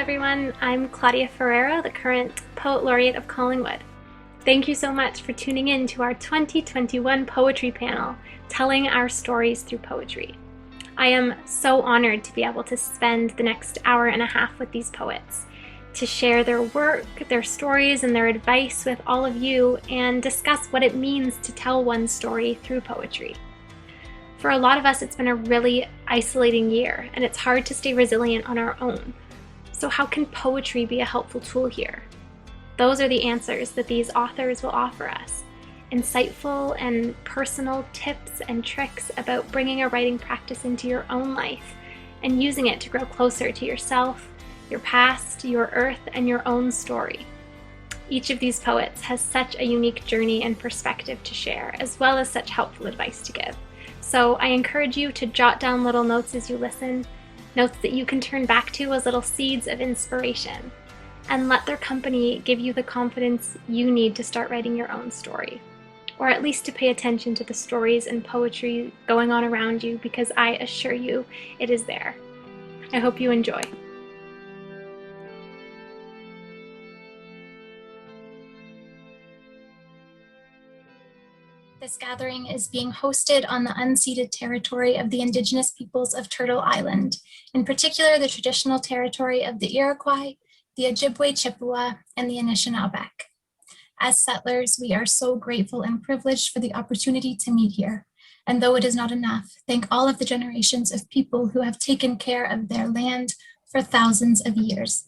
everyone. I'm Claudia Ferraro, the current Poet Laureate of Collingwood. Thank you so much for tuning in to our 2021 poetry panel, Telling Our Stories Through Poetry. I am so honored to be able to spend the next hour and a half with these poets, to share their work, their stories, and their advice with all of you, and discuss what it means to tell one story through poetry. For a lot of us, it's been a really isolating year, and it's hard to stay resilient on our own. So how can poetry be a helpful tool here? Those are the answers that these authors will offer us. Insightful and personal tips and tricks about bringing a writing practice into your own life and using it to grow closer to yourself, your past, your earth, and your own story. Each of these poets has such a unique journey and perspective to share, as well as such helpful advice to give. So I encourage you to jot down little notes as you listen, notes that you can turn back to as little seeds of inspiration, and let their company give you the confidence you need to start writing your own story, or at least to pay attention to the stories and poetry going on around you, because I assure you it is there. I hope you enjoy. This gathering is being hosted on the unceded territory of the Indigenous peoples of Turtle Island, in particular the traditional territory of the Iroquois, the Ojibwe Chippewa, and the Anishinaabeg. As settlers, we are so grateful and privileged for the opportunity to meet here. And though it is not enough, thank all of the generations of people who have taken care of their land for thousands of years.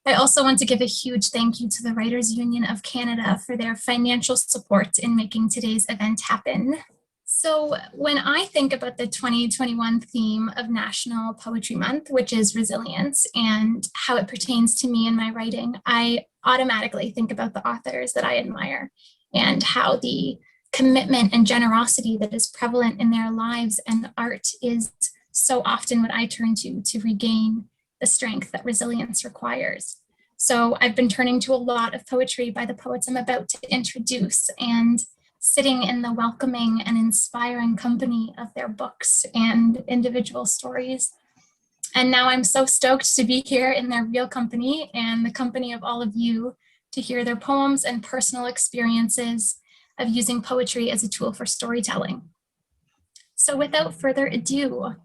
I also want to give a huge thank you to the Writers' Union of Canada for their financial support in making today's event happen. So when I think about the 2021 theme of National Poetry Month, which is resilience, and how it pertains to me in my writing, I automatically think about the authors that I admire and how the commitment and generosity that is prevalent in their lives and art is so often what I turn to regain the strength that resilience requires. So I've been turning to a lot of poetry by the poets I'm about to introduce and sitting in the welcoming and inspiring company of their books and individual stories. And now I'm so stoked to be here in their real company and the company of all of you to hear their poems and personal experiences of using poetry as a tool for storytelling. So without further ado,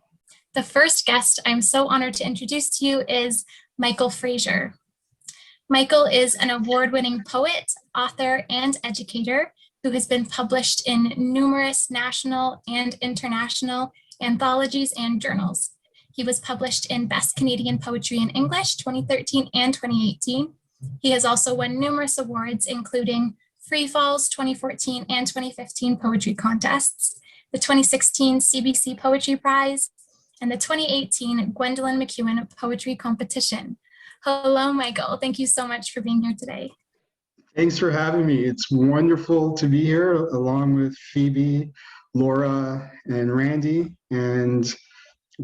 the first guest I'm so honored to introduce to you is Michael Fraser. Michael is an award-winning poet, author, and educator who has been published in numerous national and international anthologies and journals. He was published in Best Canadian Poetry in English 2013 and 2018. He has also won numerous awards, including Free Falls 2014 and 2015 poetry contests, the 2016 CBC Poetry Prize, and the 2018 Gwendolyn McEwen Poetry Competition. Hello, Michael. Thank you so much for being here today. Thanks for having me. It's wonderful to be here along with Phoebe, Laura, and Randy, and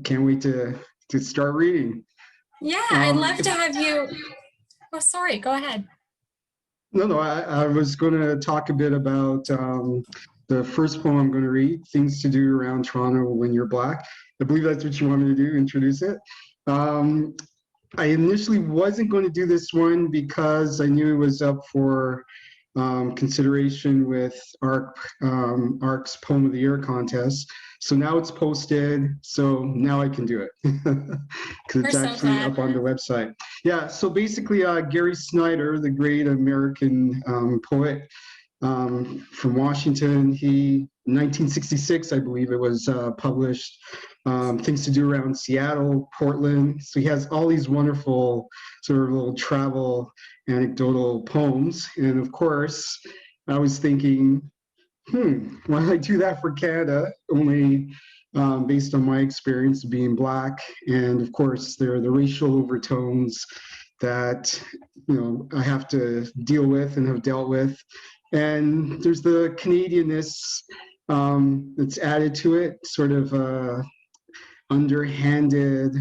can't wait to start reading. Yeah, I'd love to have you. Oh, sorry, go ahead. No, I was going to talk a bit about the first poem I'm going to read, Things to Do Around Toronto When You're Black. I believe that's what you want me to do, introduce it. I initially wasn't going to do this one because I knew it was up for consideration with ARC's Poem of the Year contest. So now it's posted, so now I can do it because it's actually up on the website. Yeah, so basically Gary Snyder, the great American poet from Washington, in 1966, I believe it was published, Things to Do Around Seattle, Portland. So he has all these wonderful sort of little travel anecdotal poems. And of course, I was thinking, why don't I do that for Canada, only based on my experience of being Black. And of course, there are the racial overtones that I have to deal with and have dealt with. And there's the Canadianness that's added to it, sort of underhanded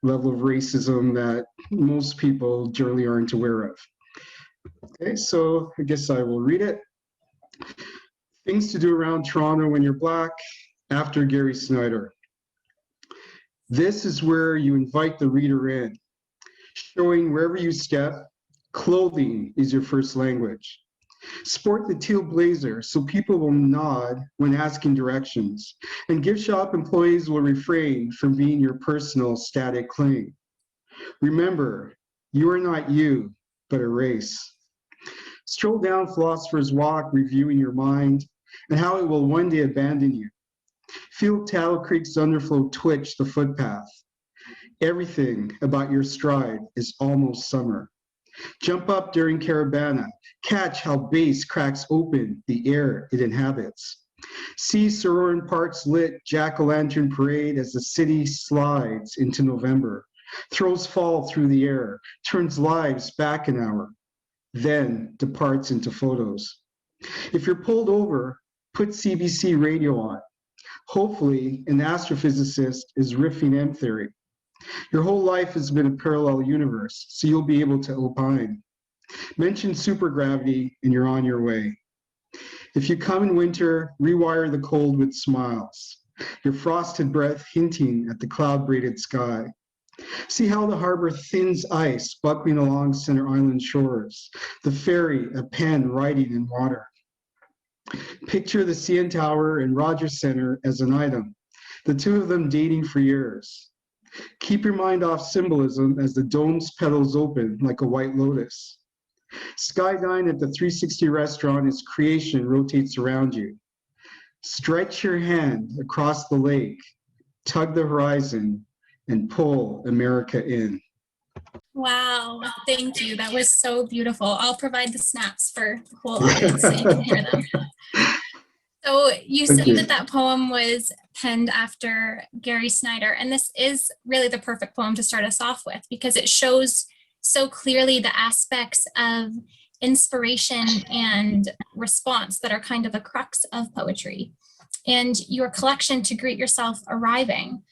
level of racism that most people generally aren't aware of. Okay, so I guess I will read it. Things to Do Around Toronto When You're Black, after Gary Snyder. This is where you invite the reader in, showing wherever you step, clothing is your first language. Sport the teal blazer so people will nod when asking directions, and gift shop employees will refrain from being your personal static cling. Remember, you are not you, but a race. Stroll down Philosopher's Walk, reviewing your mind and how it will one day abandon you. Feel Tattle Creek's underflow twitch the footpath. Everything about your stride is almost summer. Jump up during Caravana. Catch how bass cracks open the air it inhabits. See Sororan Park's lit jack-o'-lantern parade as the city slides into November. Throws fall through the air, turns lives back an hour, then departs into photos. If you're pulled over, put CBC radio on. Hopefully, an astrophysicist is riffing M theory. Your whole life has been a parallel universe, so you'll be able to opine. Mention supergravity and you're on your way. If you come in winter, rewire the cold with smiles, your frosted breath hinting at the cloud-braided sky. See how the harbor thins ice buckling along Center Island shores, the ferry a pen writing in water. Picture the CN Tower and Rogers Center as an item, the two of them dating for years. Keep your mind off symbolism as the dome's petals open like a white lotus. Skydine at the 360 restaurant as creation rotates around you. Stretch your hand across the lake, tug the horizon, and pull America in. Wow, thank you. That was so beautiful. I'll provide the snaps for the whole audience so you can hear them. So you said that poem was penned after Gary Snyder, and this is really the perfect poem to start us off with because it shows so clearly the aspects of inspiration and response that are kind of the crux of poetry. And your collection, To Greet Yourself Arriving,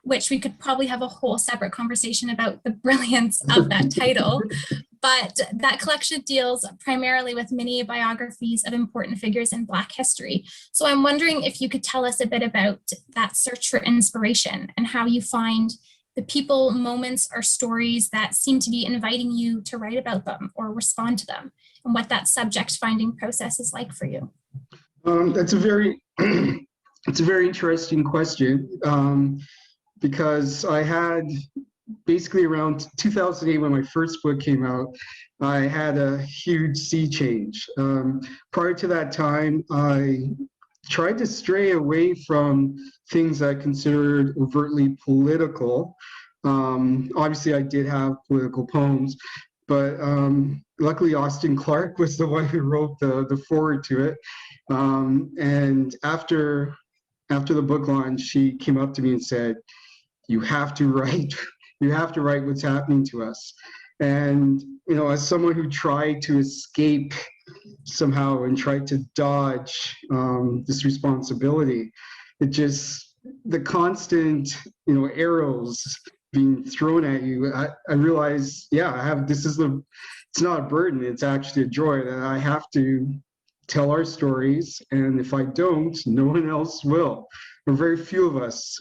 which we could probably have a whole separate conversation about the brilliance of that title. But that collection deals primarily with many biographies of important figures in Black history. So I'm wondering if you could tell us a bit about that search for inspiration and how you find the people, moments, or stories that seem to be inviting you to write about them or respond to them, and what that subject finding process is like for you. That's a very, it's a very interesting question. Because I had basically around 2008 when my first book came out, I had a huge sea change. Prior to that time, I tried to stray away from things I considered overtly political. Obviously, I did have political poems, but luckily Austin Clarke was the one who wrote the foreword to it. And after the book launch, she came up to me and said, you have to write what's happening to us. And, you know, as someone who tried to escape somehow and tried to dodge this responsibility, the constant, you know, arrows being thrown at you, I realized, it's not a burden, it's actually a joy that I have to tell our stories. And if I don't, no one else will. Or very few of us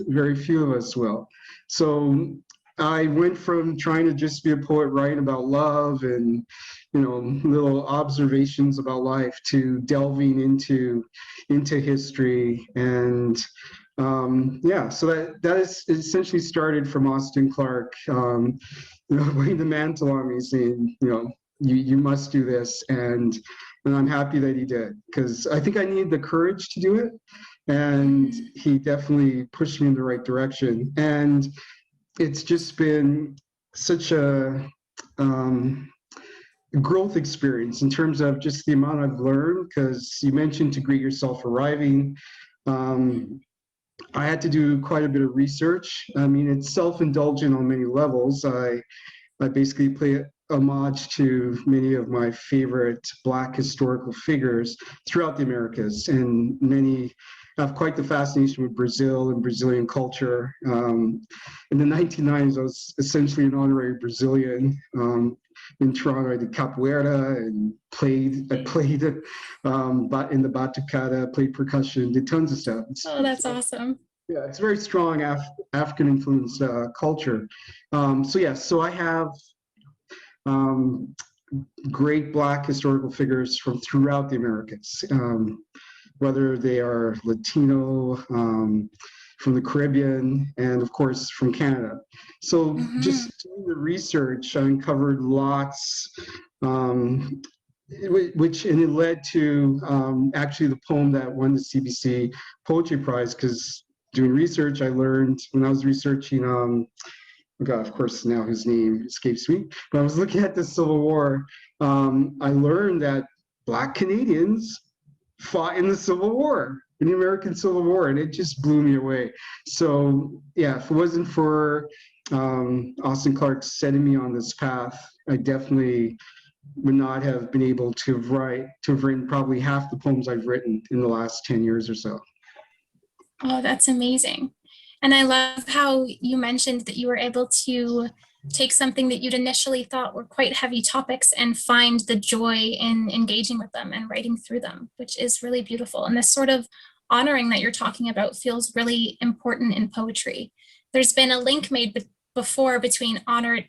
will. So I went from trying to just be a poet writing about love and, you know, little observations about life to delving into history. And so that is essentially started from Austin Clarke, laying the mantle on me saying, you know, you must do this. And I'm happy that he did, because I think I needed the courage to do it. And he definitely pushed me in the right direction. And it's just been such a growth experience in terms of just the amount I've learned, because you mentioned To Greet Yourself Arriving. I had to do quite a bit of research. I mean, it's self-indulgent on many levels. I basically play homage to many of my favorite Black historical figures throughout the Americas, and many have quite the fascination with Brazil and Brazilian culture. In the 1990s, I was essentially an honorary Brazilian. In Toronto, I did capoeira and played in the batucada, played percussion, did tons of stuff. Oh, that's awesome. Yeah, it's a very strong African influenced culture. So I have um, great Black historical figures from throughout the Americas, whether they are Latino, from the Caribbean, and of course from Canada. So Mhm. just doing the research, I uncovered lots, um, and it led to actually the poem that won the CBC Poetry Prize, because doing research, I learned when I was researching, oh God, of course, now his name escapes me, but I was looking at the Civil War. I learned that Black Canadians fought in the Civil War, in the American Civil War, and it just blew me away. So, yeah, if it wasn't for Austin Clark setting me on this path, I definitely would not have been able to have written probably half the poems I've written in the last 10 years or so. Oh, that's amazing. And I love how you mentioned that you were able to take something that you'd initially thought were quite heavy topics and find the joy in engaging with them and writing through them, which is really beautiful. And this sort of honoring that you're talking about feels really important in poetry. There's been a link made before between honoring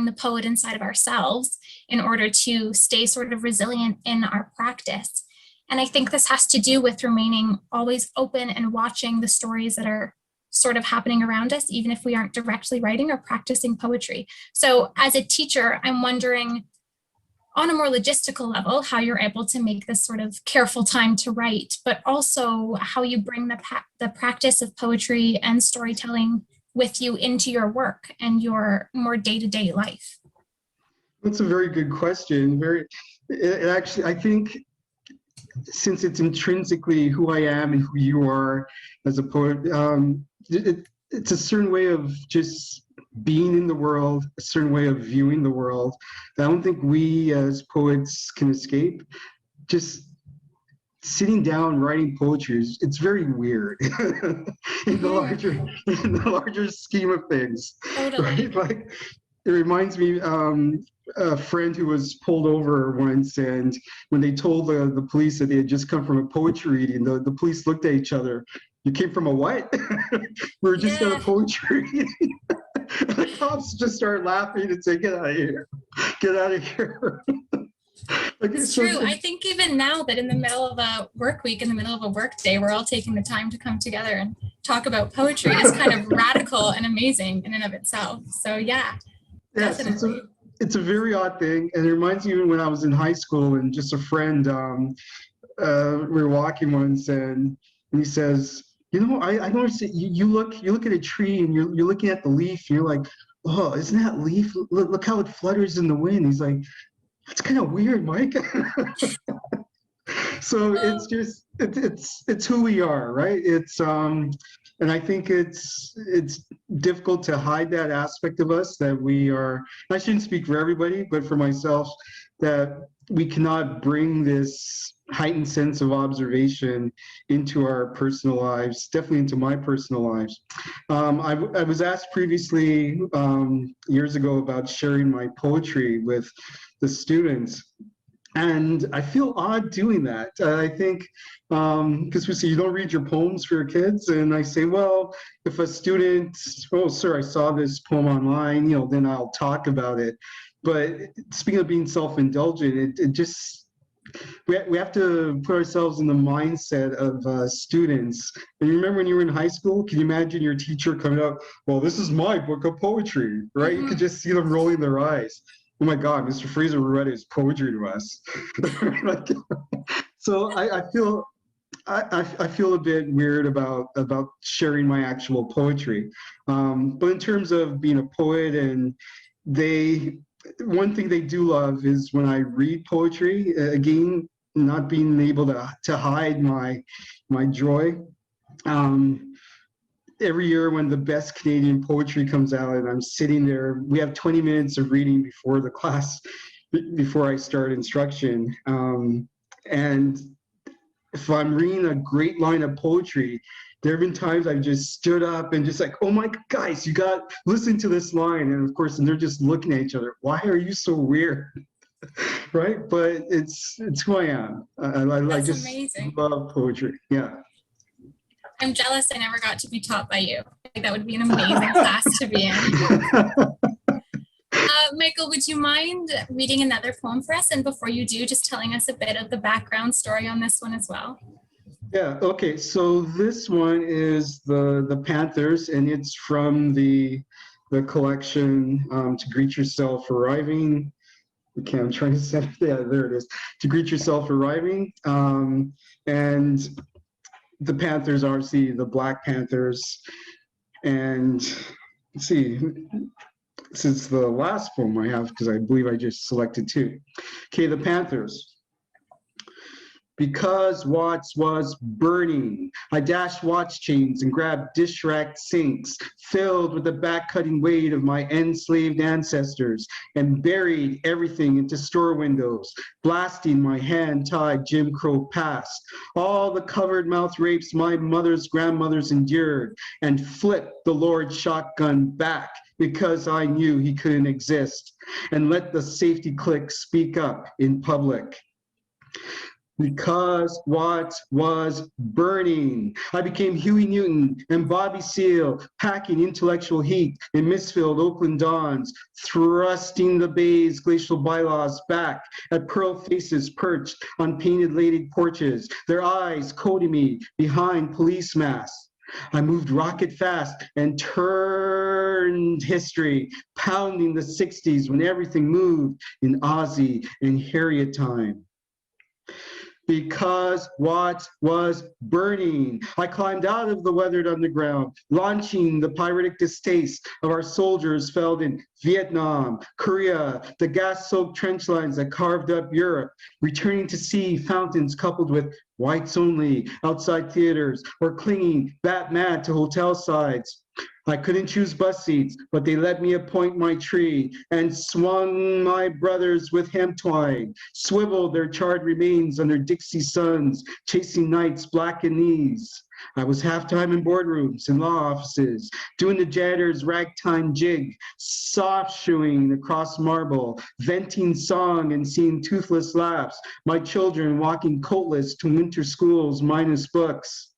the poet inside of ourselves in order to stay sort of resilient in our practice. And I think this has to do with remaining always open and watching the stories that are sort of happening around us, even if we aren't directly writing or practicing poetry. So as a teacher, I'm wondering on a more logistical level, how you're able to make this sort of careful time to write, but also how you bring the practice of poetry and storytelling with you into your work and your more day-to-day life. That's a very good question. It actually, I think, since it's intrinsically who I am and who you are as a poet, it's a certain way of just being in the world, a certain way of viewing the world that I don't think we as poets can escape. Just sitting down writing poetry it's very weird in the larger scheme of things, Totally. right? Like it reminds me, a friend who was pulled over once, and when they told the police that they had just come from a poetry reading, the police looked at each other. You came from a what? We were just at a Yeah. poetry reading. The cops just started laughing and say, "Get out of here! Get out of here!" Okay, It's so true. I think even now that in the middle of a work week, in the middle of a work day, we're all taking the time to come together and talk about poetry is kind of radical and amazing in and of itself. So yeah, yes, definitely. it's a very odd thing, and it reminds me when I was in high school and just a friend. We were walking once, and he says, I noticed that you look at a tree and you're looking at the leaf and you're like, oh, isn't that leaf? Look how it flutters in the wind. He's like, that's kind of weird, Mike. So it's Oh, just it's who we are, right? And I think it's difficult to hide that aspect of us that we are. I shouldn't speak for everybody, but for myself, that we cannot bring this heightened sense of observation into our personal lives, definitely into my personal lives. I was asked previously, years ago, about sharing my poetry with the students, and I feel odd doing that. I think because we say you don't read your poems for your kids, and I say, well, if a student, oh, sir, I saw this poem online, then I'll talk about it. But speaking of being self-indulgent, it just we have to put ourselves in the mindset of students. And you remember when you were in high school, can you imagine your teacher coming up, well, this is my book of poetry, right? You could just see them rolling their eyes. Oh my God, Mr. Fraser read his poetry to us. Like, so I feel a bit weird about sharing my actual poetry. But in terms of being a poet, and they one thing they do love is when I read poetry. Again, not being able to hide my joy. Um, every year when the best Canadian poetry comes out and I'm sitting there, we have 20 minutes of reading before the class, before I start instruction. And if I'm reading a great line of poetry, there have been times I've just stood up and just like, oh my guys, you got listen to this line. And of course, and they're just looking at each other. Why are you so weird? Right? But it's who I am. I that's just amazing. love poetry. Yeah. I'm jealous I never got to be taught by you. That would be an amazing class to be in. Michael, would you mind reading another poem for us? And before you do, just telling us a bit of the background story on this one as well. Yeah, okay. So this one is the Panthers, and it's from the collection To Greet Yourself Arriving. Okay, I'm trying to set it. Yeah, there it is. To Greet Yourself Arriving. And the Panthers, obviously the Black Panthers. And let's see, this is the last poem I have because I believe I just selected two. Okay, the Panthers. Because Watts was burning, I dashed watch chains and grabbed dish rack sinks filled with the back-cutting weight of my enslaved ancestors and buried everything into store windows, blasting my hand-tied Jim Crow past, all the covered mouth rapes my mother's grandmothers endured, and flipped the Lord's shotgun back because I knew he couldn't exist, and let the safety click speak up in public. Because Watts was burning, I became Huey Newton and Bobby Seale, packing intellectual heat in misfilled Oakland dawns, thrusting the bay's glacial bylaws back at pearl faces perched on painted ladied porches, their eyes coating me behind police masks. I moved rocket fast and turned history, pounding the 60s when everything moved in Ozzy and Harriet time. Because Watts was burning, I climbed out of the weathered underground, launching the pyretic distaste of our soldiers felled in Vietnam, Korea, the gas-soaked trench lines that carved up Europe, returning to see fountains coupled with whites only outside theaters, or clinging bat-mad to hotel sides. I couldn't choose bus seats, but they let me appoint my tree and swung my brothers with hemp twine, swiveled their charred remains under Dixie suns, chasing nights black and knees. I was halftime in boardrooms and law offices, doing the janitor's ragtime jig, soft shoeing across marble, venting song and seeing toothless laughs, my children walking coatless to winter schools minus books.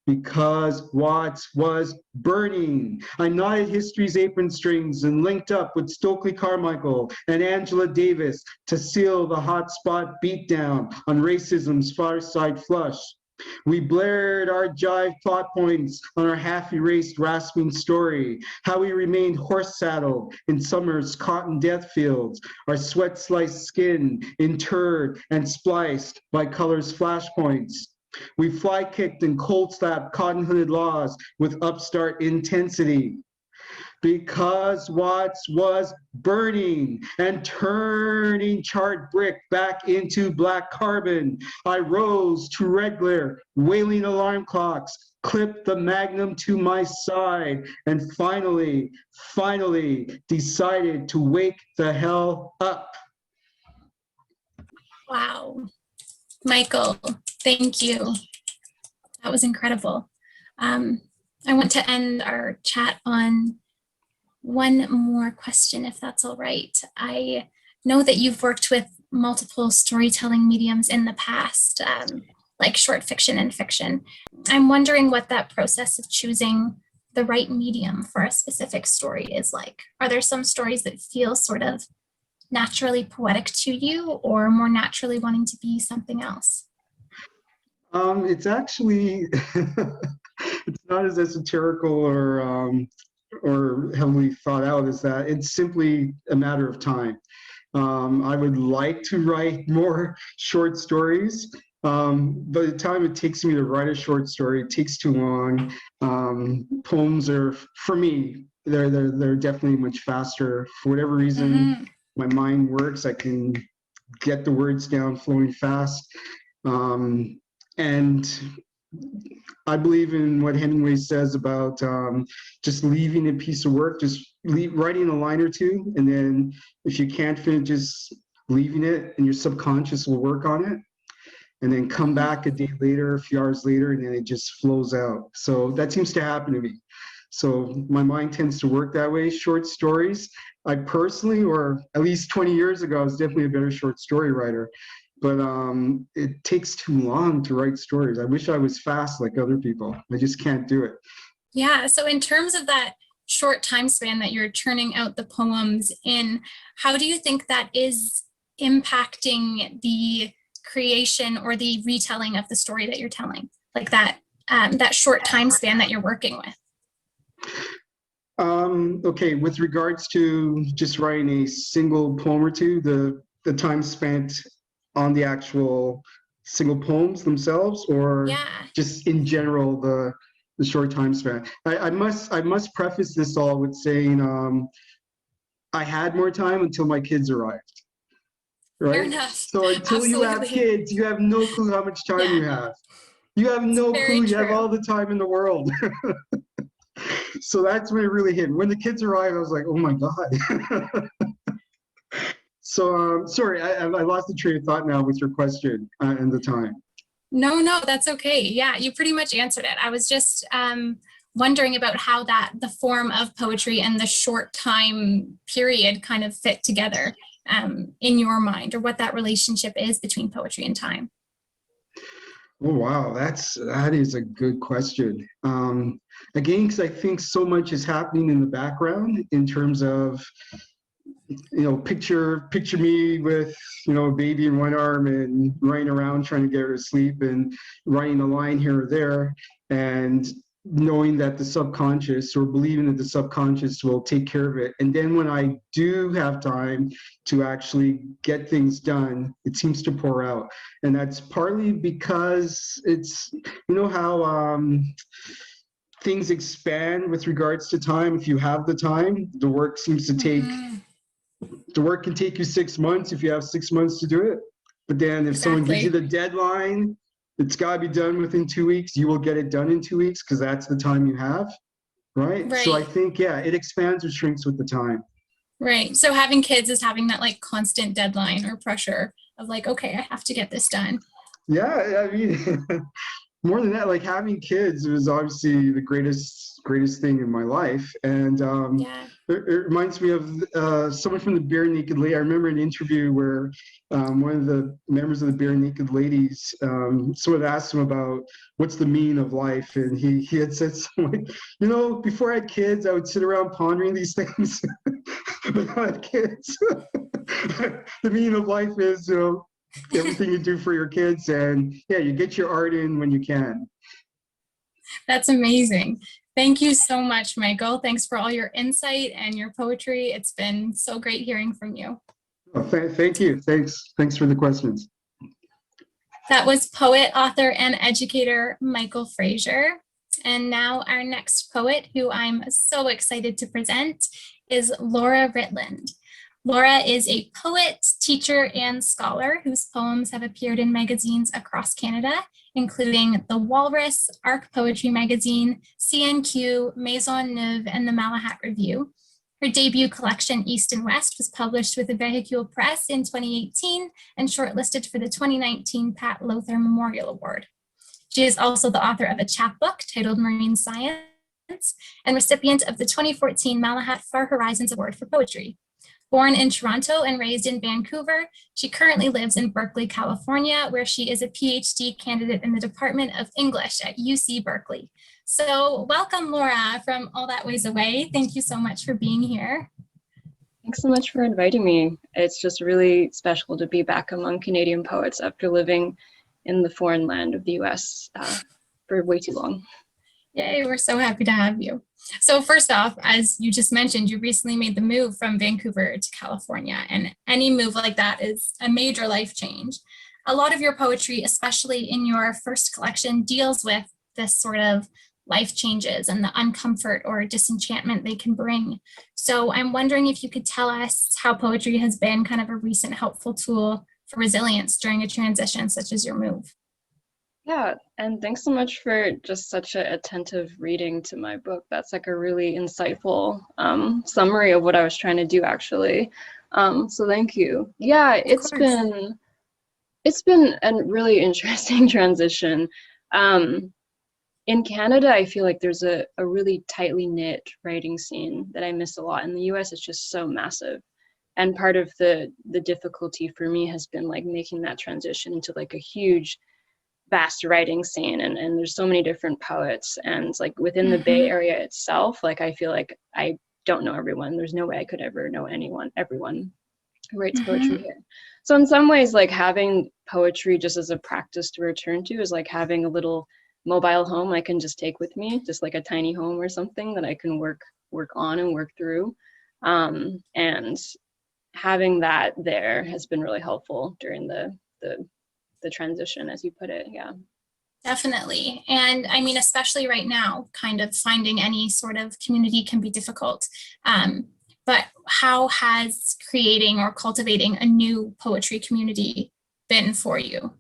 Because Watts was burning, I knotted history's apron strings and linked up with Stokely Carmichael and Angela Davis to seal the hotspot beatdown on racism's far side flush. We blared our jive plot points on our half-erased rasping story, how we remained horse-saddled in summer's cotton death fields, our sweat-sliced skin interred and spliced by color's flashpoints. We fly-kicked and cold-slapped cotton-hooded laws with upstart intensity. Because Watts was burning and turning charred brick back into black carbon, I rose to red glare, wailing alarm clocks, clipped the magnum to my side, and finally decided to wake the hell up. Wow. Michael, thank you. That was incredible. I want to end our chat on one more question, if that's all right. I know that you've worked with multiple storytelling mediums in the past, like short fiction and fiction. I'm wondering what that process of choosing the right medium for a specific story is like. Are there some stories that feel sort of naturally poetic to you, or more naturally wanting to be something else? It's actually, it's not as esoterical or heavily thought out as that. It's simply a matter of time. I would like to write more short stories. But the time it takes me to write a short story, it takes too long. Poems are, for me, they're definitely much faster. For whatever reason, my mind works. I can get the words down flowing fast. And I believe in what Hemingway says about just leaving a piece of work, just writing a line or two, and then if you can't finish, just leaving it, and your subconscious will work on it, and then come back a day later, a few hours later, and then it just flows out. So that seems to happen to me. So my mind tends to work that way. Short stories, I personally, or at least 20 years ago, I was definitely a better short story writer. but it takes too long to write stories. I wish I was fast like other people. I just can't do it. Yeah. So in terms of that short time span that you're churning out the poems in, how do you think that is impacting the creation or the retelling of the story that you're telling? Like that that short time span that you're working with? Okay, with regards to just writing a single poem or two, the time spent on the actual single poems themselves, or Yeah. just in general the short time span. I must preface this all with saying I had more time until my kids arrived, Fair right? enough. So until you have Absolutely. kids, you have no clue how much time you Yeah. have. You have It's no very clue. You have true. all the time in the world. So that's when it really hit. When the kids arrived, I was like, oh my God. So sorry, I lost the train of thought now with your question and the time. No, that's okay. Yeah, you pretty much answered it. I was just wondering about how that the form of poetry and the short time period kind of fit together in your mind, or what that relationship is between poetry and time. Oh wow, that is a good question. Again, because I think so much is happening in the background in terms of, picture me with, a baby in one arm and running around trying to get her to sleep and writing a line here or there, and knowing that the subconscious, or believing that the subconscious will take care of it. And then when I do have time to actually get things done, it seems to pour out. And that's partly because it's, how things expand with regards to time. If you have the time, Mhm. the work can take you 6 months if you have 6 months to do it. But then if someone gives you Exactly. the deadline, it's got to be done within 2 weeks, you will get it done in 2 weeks because that's the time you have. Right. So I Right. think, yeah, it expands or shrinks with the time. Right. So having kids is having that like constant deadline or pressure of like, okay, I have to get this done. Yeah. I mean, more than that, like having kids was obviously the greatest thing in my life, and Yeah. it reminds me of someone from the Bare Naked Lady. I remember an interview where one of the members of the Bare Naked Ladies, someone asked him about what's the meaning of life, and he had said something like, before I had kids, I would sit around pondering these things, but now I have kids. The meaning of life is, everything you do for your kids, and yeah, you get your art in when you can. That's amazing. Thank you so much, Michael. Thanks for all your insight and your poetry. It's been so great hearing from you. Oh, thank you. Thanks for the questions. That was poet, author, and educator Michael Fraser. And now our next poet, who I'm so excited to present, is Laura Ritland. Laura is a poet, teacher, and scholar whose poems have appeared in magazines across Canada, including The Walrus, Arc Poetry Magazine, CNQ, Maison Neuve, and the Malahat Review. Her debut collection, East and West, was published with the Vehicule Press in 2018 and shortlisted for the 2019 Pat Lothar Memorial Award. She is also the author of a chapbook titled Marine Science and recipient of the 2014 Malahat Far Horizons Award for Poetry. Born in Toronto and raised in Vancouver, she currently lives in Berkeley, California, where she is a PhD candidate in the Department of English at UC Berkeley. So welcome, Laura, from all that ways away. Thank you so much for being here. Thanks so much for inviting me. It's just really special to be back among Canadian poets after living in the foreign land of the US for way too long. Yay, we're so happy to have you. So first off, as you just mentioned, you recently made the move from Vancouver to California, and any move like that is a major life change. A lot of your poetry, especially in your first collection, deals with this sort of life changes and the uncomfort or disenchantment they can bring. So I'm wondering if you could tell us how poetry has been kind of a recent helpful tool for resilience during a transition such as your move. Yeah, and thanks so much for just such an attentive reading to my book. That's like a really insightful summary of what I was trying to do, actually. So thank you. Yeah, it's been a really interesting transition. In Canada, I feel like there's a really tightly knit writing scene that I miss a lot. In the US, it's just so massive. And part of the difficulty for me has been like making that transition into like a huge, vast writing scene, and there's so many different poets, and like within the Bay Area itself, like I feel like I don't know everyone. There's no way I could ever know everyone who writes poetry here. So in some ways, like having poetry just as a practice to return to is like having a little mobile home I can just take with me, just like a tiny home or something that I can work on and work through. And having that there has been really helpful during the transition, as you put it. Yeah. Definitely. And I mean, especially right now, kind of finding any sort of community can be difficult. But how has creating or cultivating a new poetry community been for you?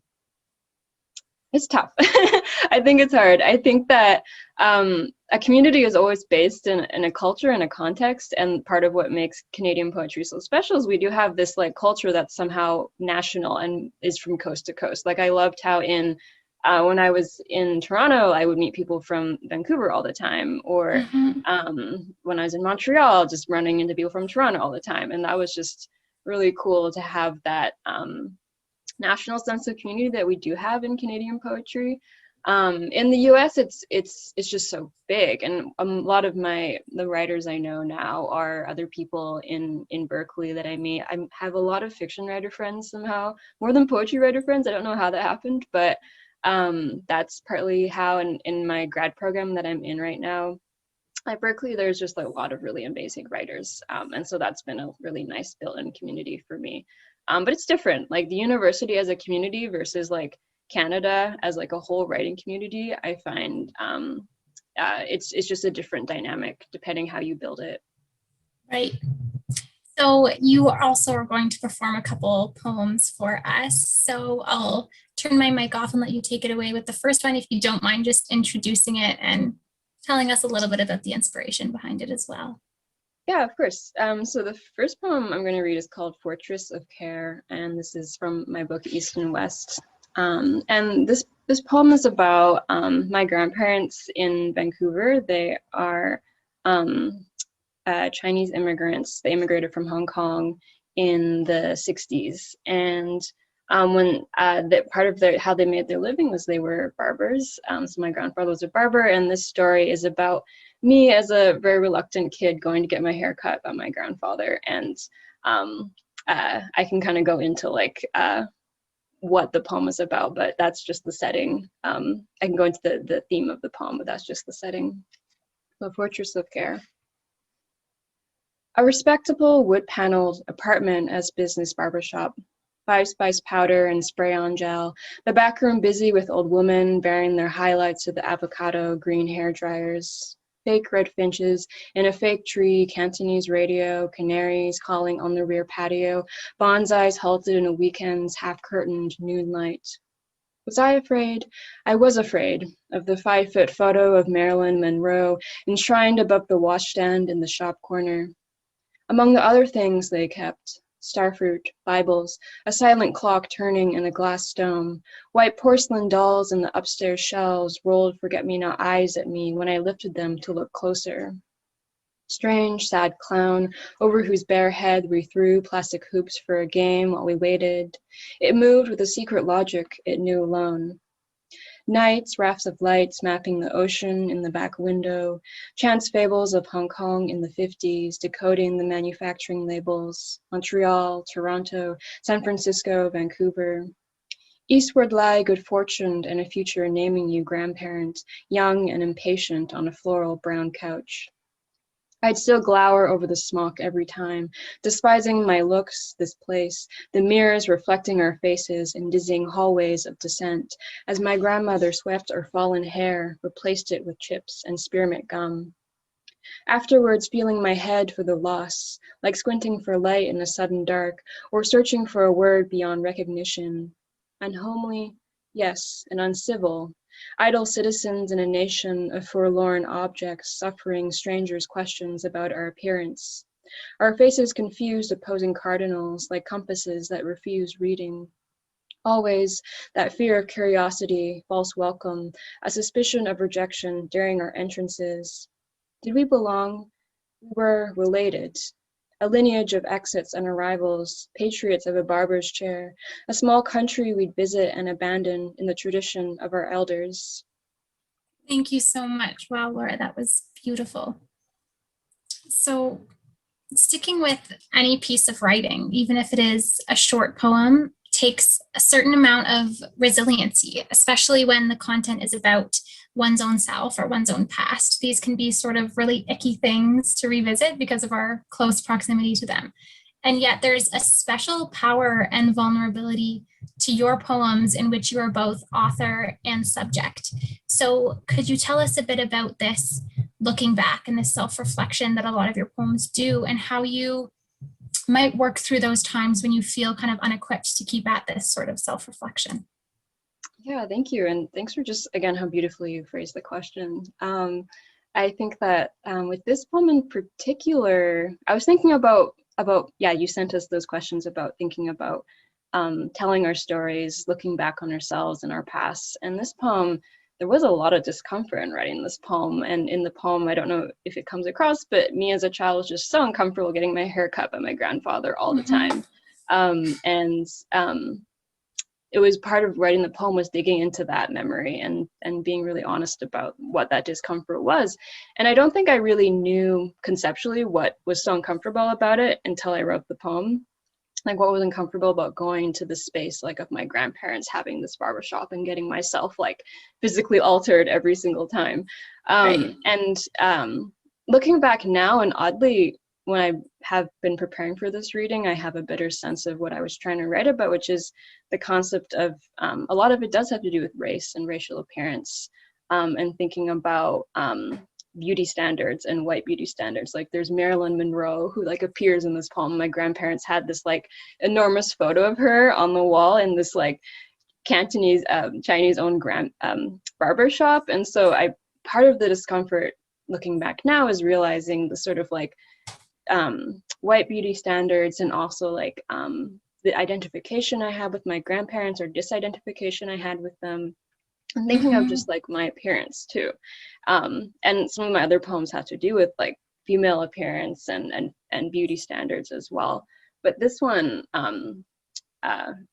It's tough. I think it's hard. I think that a community is always based in a culture and a context, and part of what makes Canadian poetry so special is we do have this like culture that's somehow national and is from coast to coast. Like I loved how when I was in Toronto, I would meet people from Vancouver all the time, or when I was in Montreal, just running into people from Toronto all the time, and that was just really cool to have that national sense of community that we do have in Canadian poetry. In the US, it's just so big, and a lot of the writers I know now are other people in Berkeley that I meet. I have a lot of fiction writer friends somehow, more than poetry writer friends. I don't know how that happened, but that's partly how. In my grad program that I'm in right now at Berkeley, there's just a lot of really amazing writers, and so that's been a really nice built-in community for me. But it's different, like the university as a community versus like Canada as like a whole writing community. I find it's just a different dynamic depending how you build it. Right. So you also are going to perform a couple poems for us. So I'll turn my mic off and let you take it away with the first one, if you don't mind just introducing it and telling us a little bit about the inspiration behind it as well. Yeah, of course. So the first poem I'm going to read is called Fortress of Care, and this is from my book East and West. And this poem is about my grandparents in Vancouver. They are Chinese immigrants. They immigrated from Hong Kong in the 60s, and when part of how they made their living was they were barbers. So my grandfather was a barber, and this story is about me as a very reluctant kid going to get my hair cut by my grandfather. And I can kind of go into like what the poem is about, but that's just the setting. I can go into the theme of the poem, but that's just the setting. The Fortress of Care. A respectable wood-paneled apartment as business barbershop. 5-spice powder and spray-on gel. The back room busy with old women bearing their highlights to the avocado green hair dryers. Fake red finches in a fake tree, Cantonese radio, canaries calling on the rear patio, bonsais halted in a weekend's half-curtained noon light. Was I afraid? I was afraid of the 5-foot photo of Marilyn Monroe enshrined above the washstand in the shop corner. Among the other things they kept, starfruit, Bibles, a silent clock turning in a glass dome, white porcelain dolls in the upstairs shelves rolled forget-me-not eyes at me when I lifted them to look closer. Strange, sad clown, over whose bare head we threw plastic hoops for a game while we waited. It moved with a secret logic it knew alone. Nights, rafts of lights mapping the ocean in the back window, chance fables of Hong Kong in the 50s, decoding the manufacturing labels, Montreal, Toronto, San Francisco, Vancouver. Eastward lie good fortune and a future naming you grandparent, young and impatient on a floral brown couch. I'd still glower over the smock every time, despising my looks, this place, the mirrors reflecting our faces in dizzying hallways of dissent, as my grandmother swept our fallen hair, replaced it with chips and spearmint gum. Afterwards, feeling my head for the loss, like squinting for light in a sudden dark, or searching for a word beyond recognition. Unhomely, yes, and uncivil. Idle citizens in a nation of forlorn objects suffering strangers' questions about our appearance. Our faces confused opposing cardinals like compasses that refuse reading. Always that fear of curiosity, false welcome, a suspicion of rejection during our entrances. Did we belong? We were related. a lineage of exits and arrivals, patriots of a barber's chair, a small country we'd visit and abandon in the tradition of our elders. Thank you so much. Wow, Laura, that was beautiful. So sticking with any piece of writing, even if it is a short poem, takes a certain amount of resiliency, especially when the content is about one's own self or one's own past. These can be sort of really icky things to revisit because of our close proximity to them. And yet there's a special power and vulnerability to your poems in which you are both author and subject. So could you tell us a bit about this looking back and this self-reflection that a lot of your poems do, and how you might work through those times when you feel kind of unequipped to keep at this sort of self-reflection? Yeah, thank you. And thanks for just, again, how beautifully you phrased the question. I think that with this poem in particular, I was thinking about, yeah, you sent us those questions about thinking about telling our stories, looking back on ourselves and our past. And this poem, there was a lot of discomfort in writing this poem. And in the poem, I don't know if it comes across, but me as a child was just so uncomfortable getting my hair cut by my grandfather all the time. It was part of writing the poem was digging into that memory and being really honest about what that discomfort was. And I don't think I really knew conceptually what was so uncomfortable about it until I wrote the poem. Like what was uncomfortable about going to the space like of my grandparents having this barbershop and getting myself like physically altered every single time. Right. Looking back now, and oddly, when I have been preparing for this reading, I have a better sense of what I was trying to write about, which is the concept of, a lot of it does have to do with race and racial appearance, and thinking about beauty standards and white beauty standards. Like there's Marilyn Monroe, who like appears in this poem. My grandparents had this like enormous photo of her on the wall in this like Cantonese, Chinese owned barber shop. And so part of the discomfort looking back now is realizing the sort of like white beauty standards, and also like the identification I had with my grandparents or disidentification I had with them, and thinking of just like my appearance too. And some of my other poems have to do with like female appearance and beauty standards as well. But this one,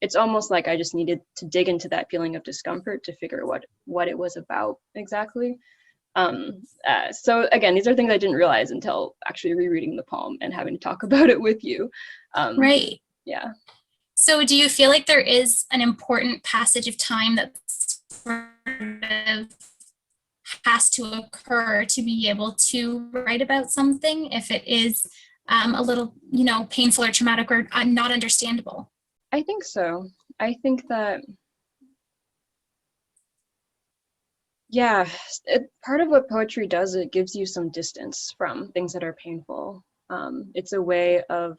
it's almost like I just needed to dig into that feeling of discomfort to figure what it was about exactly. So again, these are things I didn't realize until actually rereading the poem and having to talk about it with you. Right. Yeah. So do you feel like there is an important passage of time that sort of has to occur to be able to write about something if it is a little, painful or traumatic or not understandable? I think so. I think that, yeah, part of what poetry does, it gives you some distance from things that are painful. It's a way of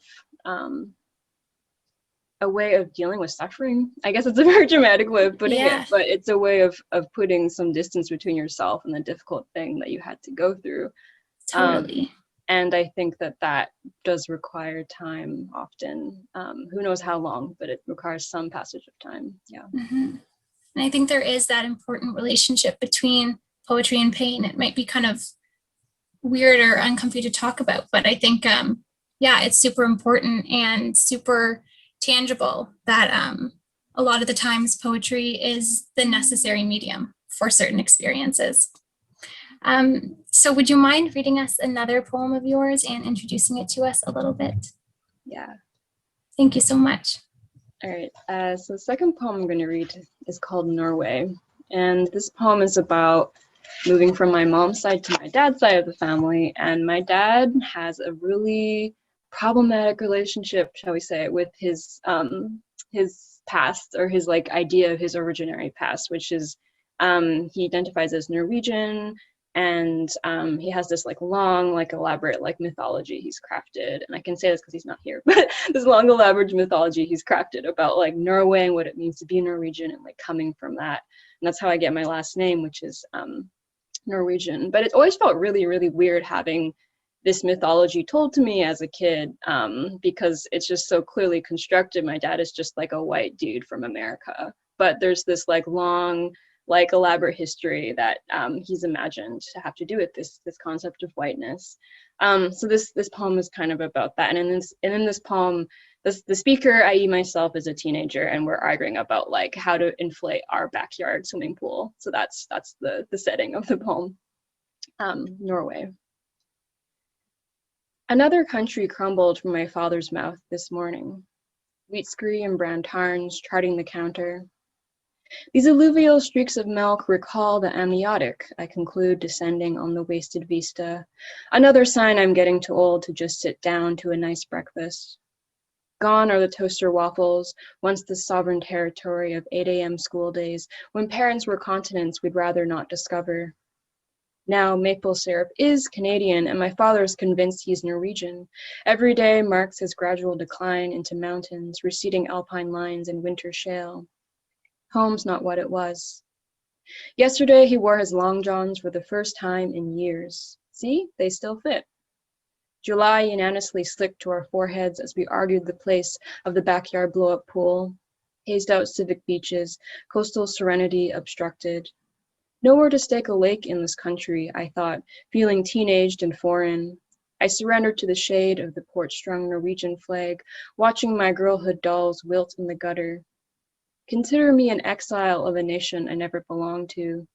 dealing with suffering. I guess it's a very dramatic way of putting it, but it's a way of putting some distance between yourself and the difficult thing that you had to go through. Totally. And I think that does require time often. Who knows how long, but it requires some passage of time. Yeah. And I think there is that important relationship between poetry and pain. It might be kind of weird or uncomfy to talk about, but I think, it's super important and super tangible that a lot of the times poetry is the necessary medium for certain experiences. So would you mind reading us another poem of yours and introducing it to us a little bit? Yeah. Thank you so much. All right, so the second poem I'm going to read is called Norway. And this poem is about moving from my mom's side to my dad's side of the family. And my dad has a really problematic relationship, shall we say, with his past, or his like idea of his originary past, which is he identifies as Norwegian, and he has this like long, like elaborate like mythology he's crafted, and I can say this because he's not here, but this long elaborate mythology he's crafted about like Norway and what it means to be Norwegian, and like coming from that. And that's how I get my last name, which is Norwegian. But it always felt really, really weird having this mythology told to me as a kid, because it's just so clearly constructed. My dad is just like a white dude from America, but there's this like long like elaborate history that he's imagined to have to do with this concept of whiteness. So this poem is kind of about that. And in this poem, the speaker, i.e. myself, is a teenager, and we're arguing about like how to inflate our backyard swimming pool. So that's the setting of the poem. Norway. Another country crumbled from my father's mouth this morning. Wheat scree and brown tarns charting the counter. These alluvial streaks of milk recall the amniotic, I conclude, descending on the wasted vista. Another sign I'm getting too old to just sit down to a nice breakfast. Gone are the toaster waffles, once the sovereign territory of 8 a.m. school days, when parents were continents we'd rather not discover. Now maple syrup is Canadian, and my father is convinced he's Norwegian. Every day marks his gradual decline into mountains, receding alpine lines and winter shale. Home's not what it was. Yesterday he wore his long johns for the first time in years. See, they still fit. July unanimously slicked to our foreheads as we argued the place of the backyard blow-up pool. Hazed out civic beaches, coastal serenity obstructed. Nowhere to stake a lake in this country, I thought, feeling teenaged and foreign. I surrendered to the shade of the port-strung Norwegian flag, watching my girlhood dolls wilt in the gutter. Consider me an exile of a nation I never belonged to.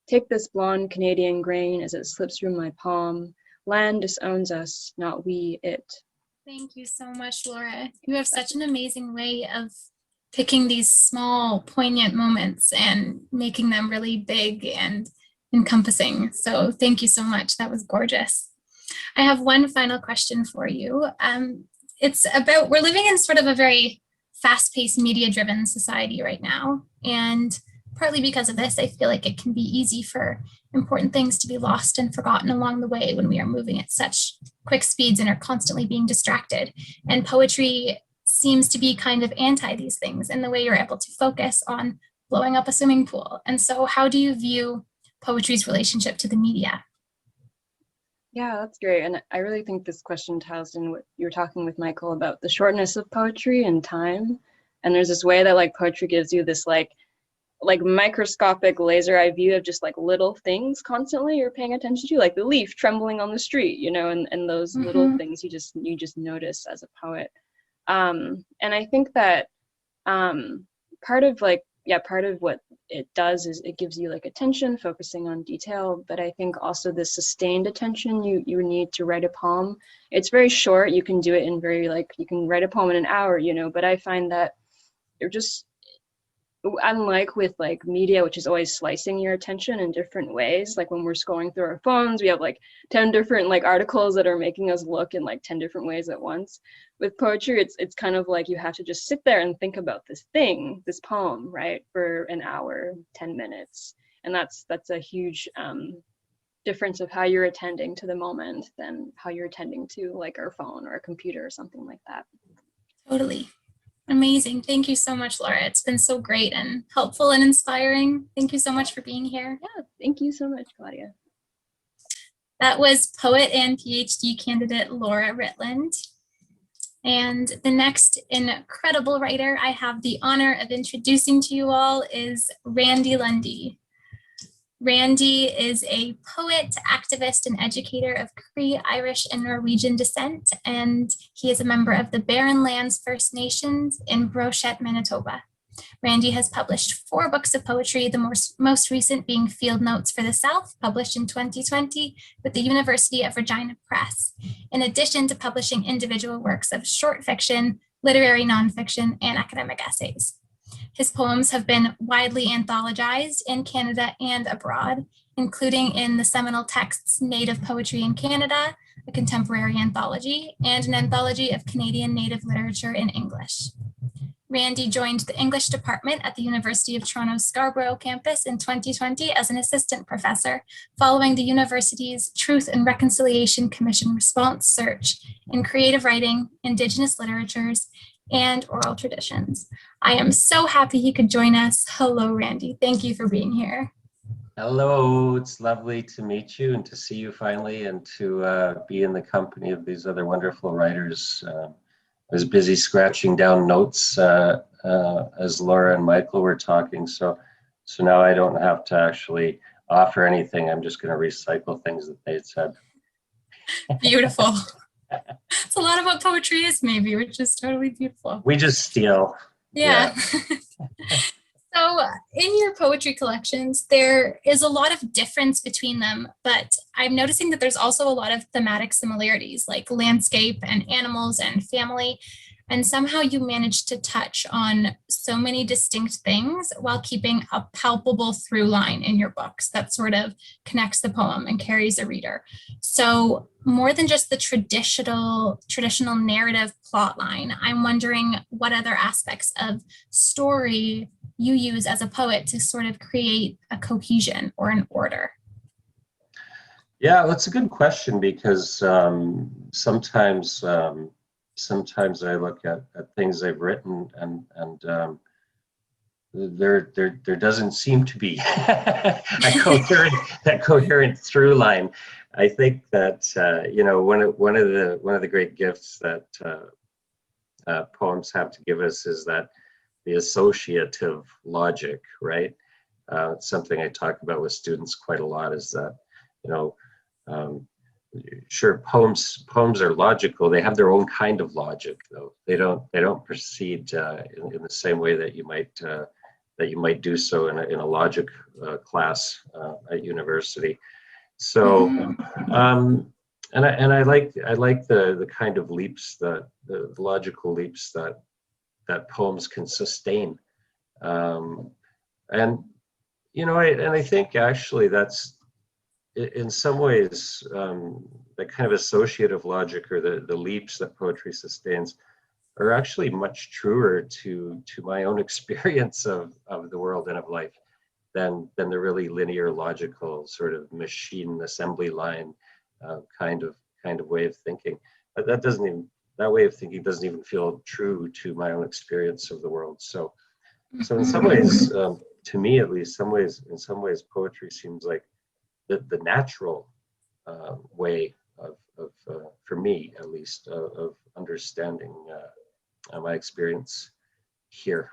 Take this blonde Canadian grain as it slips through my palm. Land disowns us, not we it. Thank you so much, Laura. You have such an amazing way of picking these small, poignant moments and making them really big and encompassing. So thank you so much. That was gorgeous. I have one final question for you. It's about, we're living in sort of a very fast-paced, media-driven society right now. And partly because of this, I feel like it can be easy for important things to be lost and forgotten along the way when we are moving at such quick speeds and are constantly being distracted. And poetry seems to be kind of anti these things in the way you're able to focus on blowing up a swimming pool. And so how do you view poetry's relationship to the media? Yeah, that's great. And I really think this question ties in what you were talking with Michael about the shortness of poetry and time. And there's this way that like poetry gives you this like microscopic laser eye view of just like little things constantly you're paying attention to, like the leaf trembling on the street, you know, and those little things you just notice as a poet. And I think that part of what it does is it gives you like attention, focusing on detail, but I think also the sustained attention you need to write a poem. It's very short, you can do it in you can write a poem in an hour, you know, but I find that you're just, unlike with like media, which is always slicing your attention in different ways, like when we're scrolling through our phones, we have like 10 different like articles that are making us look in like 10 different ways at once. With poetry, it's kind of like you have to just sit there and think about this poem, right, for an hour, 10 minutes. And that's a huge difference of how you're attending to the moment than how you're attending to like our phone or a computer or something like that. Totally. Amazing. Thank you so much, Laura. It's been so great and helpful and inspiring. Thank you so much for being here. Yeah, thank you so much, Claudia. That was poet and PhD candidate Laura Ritland. And the next incredible writer I have the honor of introducing to you all is Randy Lundy. Randy is a poet, activist, and educator of Cree, Irish, and Norwegian descent, and he is a member of the Barren Lands First Nations in Brochet, Manitoba. Randy has published 4 books of poetry, the most recent being Field Notes for the South, published in 2020 with the University of Regina Press, in addition to publishing individual works of short fiction, literary nonfiction, and academic essays. His poems have been widely anthologized in Canada and abroad, including in the seminal texts Native Poetry in Canada, a contemporary anthology, and an anthology of Canadian Native literature in English. Randy joined the English department at the University of Toronto's Scarborough campus in 2020 as an assistant professor, following the university's Truth and Reconciliation Commission response search in creative writing, Indigenous literatures, and oral traditions. I am so happy he could join us. Hello, Randy. Thank you for being here. Hello, it's lovely to meet you and to see you finally and to be in the company of these other wonderful writers. I was busy scratching down notes as Laura and Michael were talking, so So now I don't have to actually offer anything. I'm just going to recycle things that they said. Beautiful. It's a lot of what poetry is, maybe, which is totally beautiful. We just steal. Yeah. So in your poetry collections, there is a lot of difference between them, but I'm noticing that there's also a lot of thematic similarities, like landscape and animals and family. And somehow you managed to touch on so many distinct things while keeping a palpable through line in your books that sort of connects the poem and carries a reader. So more than just the traditional narrative plot line, I'm wondering what other aspects of story you use as a poet to sort of create a cohesion or an order. Yeah, that's a good question, because sometimes I look at things I've written, and there doesn't seem to be that coherent through line. I think that one of the great gifts that poems have to give us is that the associative logic, right? It's something I talk about with students quite a lot, is that, sure, poems are logical. They have their own kind of logic, though. They don't proceed in the same way that you might do so in a logic class at university. So, and I like the kind of leaps, the logical leaps that poems can sustain, and I think actually that's, in some ways, the kind of associative logic, or the leaps that poetry sustains, are actually much truer to my own experience of the world and of life than the really linear, logical, sort of machine assembly line kind of way of thinking. But that way of thinking doesn't even feel true to my own experience of the world. So in some ways, to me at least, in some ways, poetry seems like the natural way of for me at least, of understanding my experience here.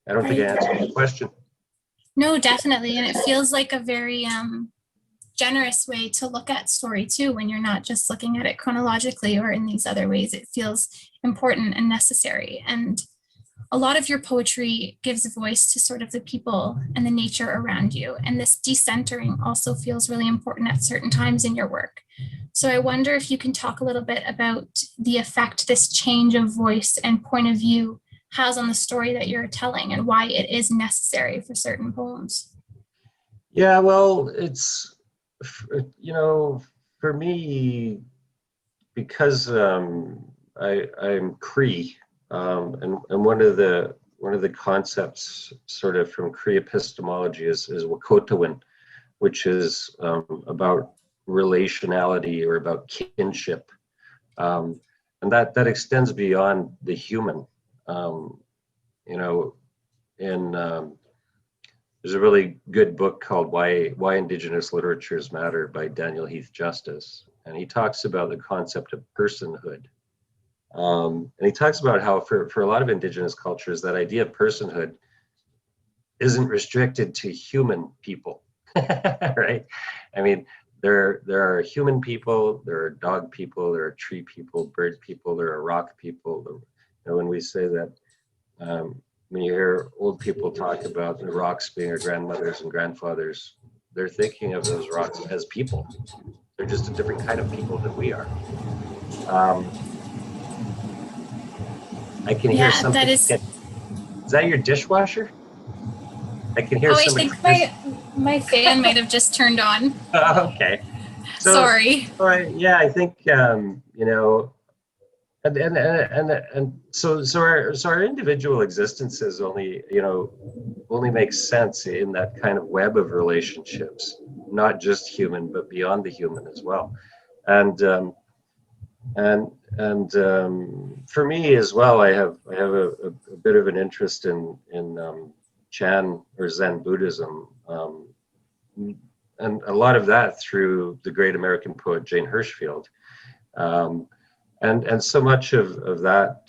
I don't think I answered your question. No, definitely. And it feels like a very generous way to look at story too, when you're not just looking at it chronologically or in these other ways. It feels important and necessary. And a lot of your poetry gives a voice to sort of the people and the nature around you. And this decentering also feels really important at certain times in your work. So I wonder if you can talk a little bit about the effect this change of voice and point of view has on the story that you're telling, and why it is necessary for certain poems. Yeah, well, it's, for me, because I'm Cree, and one of the concepts sort of from Cree epistemology is Wakotawin, which is about relationality, or about kinship, and that extends beyond the human. There's a really good book called Why Indigenous Literatures Matter by Daniel Heath Justice, and he talks about the concept of personhood. And he talks about how for a lot of Indigenous cultures, that idea of personhood isn't restricted to human people, right? I mean, there are human people, there are dog people, there are tree people, bird people, there are rock people. When we say that, when you hear old people talk about the rocks being our grandmothers and grandfathers, they're thinking of those rocks as people. They're just a different kind of people than we are. I can hear something. That is that your dishwasher? I can hear somebody. I think my fan might have just turned on. Okay. So, sorry. Yeah, I think and so our individual existences only make sense in that kind of web of relationships, not just human but beyond the human as well, and for me as well, I have a bit of an interest in Chan or Zen Buddhism, and a lot of that through the great American poet Jane Hirshfield. And so much of that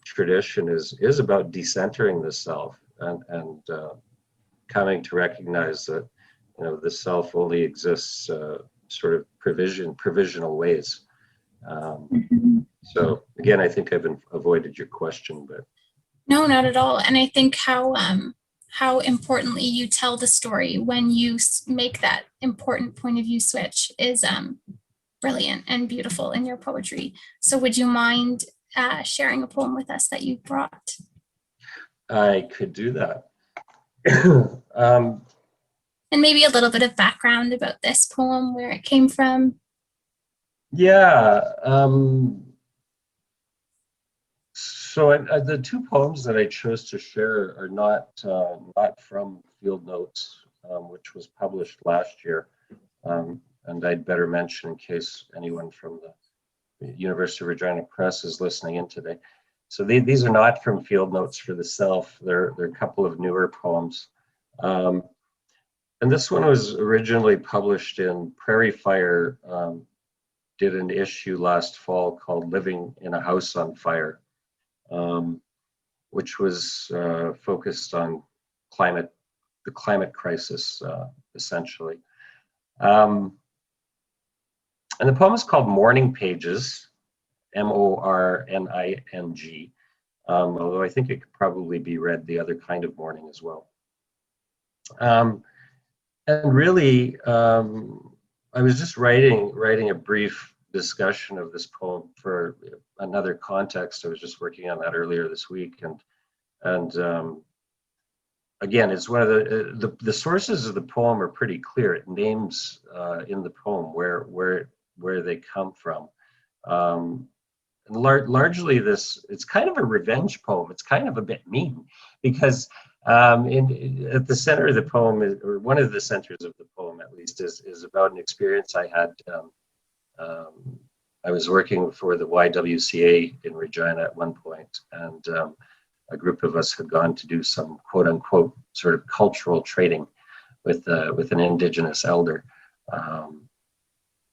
tradition is about decentering the self, and coming to recognize that, you know, the self only exists sort of provisional ways. So again, I think I've avoided your question, but No, not at all. And I think how importantly you tell the story when you make that important point of view switch is brilliant and beautiful in your poetry. So would you mind sharing a poem with us that you brought? I could do that. And maybe a little bit of background about this poem, where it came from. Yeah. So the two poems that I chose to share are not from Field Notes, which was published last year. And I'd better mention in case anyone from the University of Regina Press is listening in today. So these are not from Field Notes for the Self. They're a couple of newer poems. And this one was originally published in Prairie Fire, did an issue last fall called Living in a House on Fire, which was focused on the climate crisis, essentially. And the poem is called Morning Pages, Morning, although I think it could probably be read the other kind of morning as well. And really, I was just writing a brief discussion of this poem for another context. I was just working on that earlier this week, and again, it's one of the sources of the poem are pretty clear. It names in the poem where they come from. And largely it's kind of a revenge poem. It's kind of a bit mean because at the center of the poem, or one of the centers of the poem at least, is about an experience I had. I was working for the YWCA in Regina at one point, and a group of us had gone to do some quote unquote sort of cultural trading with an Indigenous elder.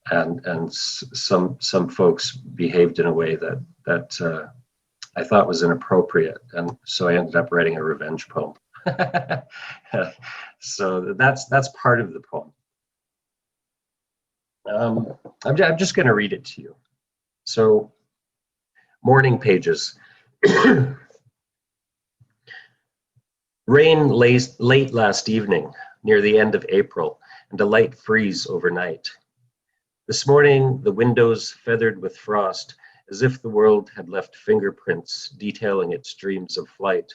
And some folks behaved in a way that I thought was inappropriate, and so I ended up writing a revenge poem. So that's part of the poem. I'm just going to read it to you. So, Morning Pages. Rain late last evening, near the end of April, and a light freeze overnight. This morning, the windows feathered with frost, as if the world had left fingerprints detailing its dreams of flight.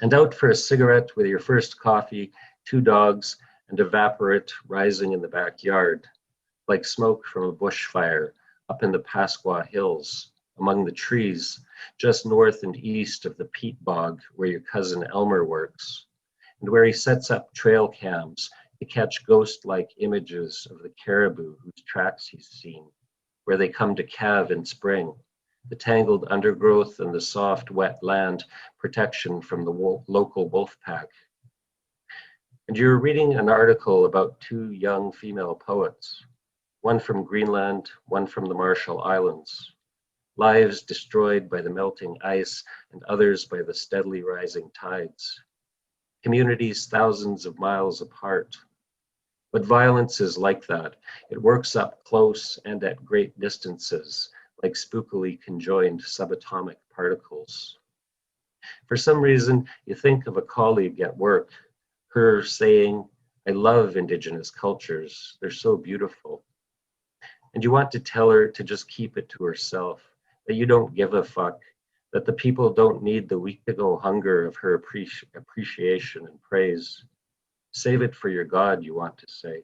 And out for a cigarette with your first coffee, 2 dogs, and a vaporite rising in the backyard, like smoke from a bushfire up in the Pasqua Hills, among the trees, just north and east of the peat bog where your cousin Elmer works, and where he sets up trail cams to catch ghost-like images of the caribou whose tracks he's seen, where they come to calve in spring, the tangled undergrowth and the soft, wet land protection from the local wolf pack. And you're reading an article about 2 young female poets, one from Greenland, one from the Marshall Islands, lives destroyed by the melting ice and others by the steadily rising tides, communities thousands of miles apart. But violence is like that. It works up close and at great distances, like spookily conjoined subatomic particles. For some reason, you think of a colleague at work, her saying, "I love Indigenous cultures, they're so beautiful." And you want to tell her to just keep it to herself, that you don't give a fuck, that the people don't need the week-ago hunger of her appreciation and praise. Save it for your God, you want to say.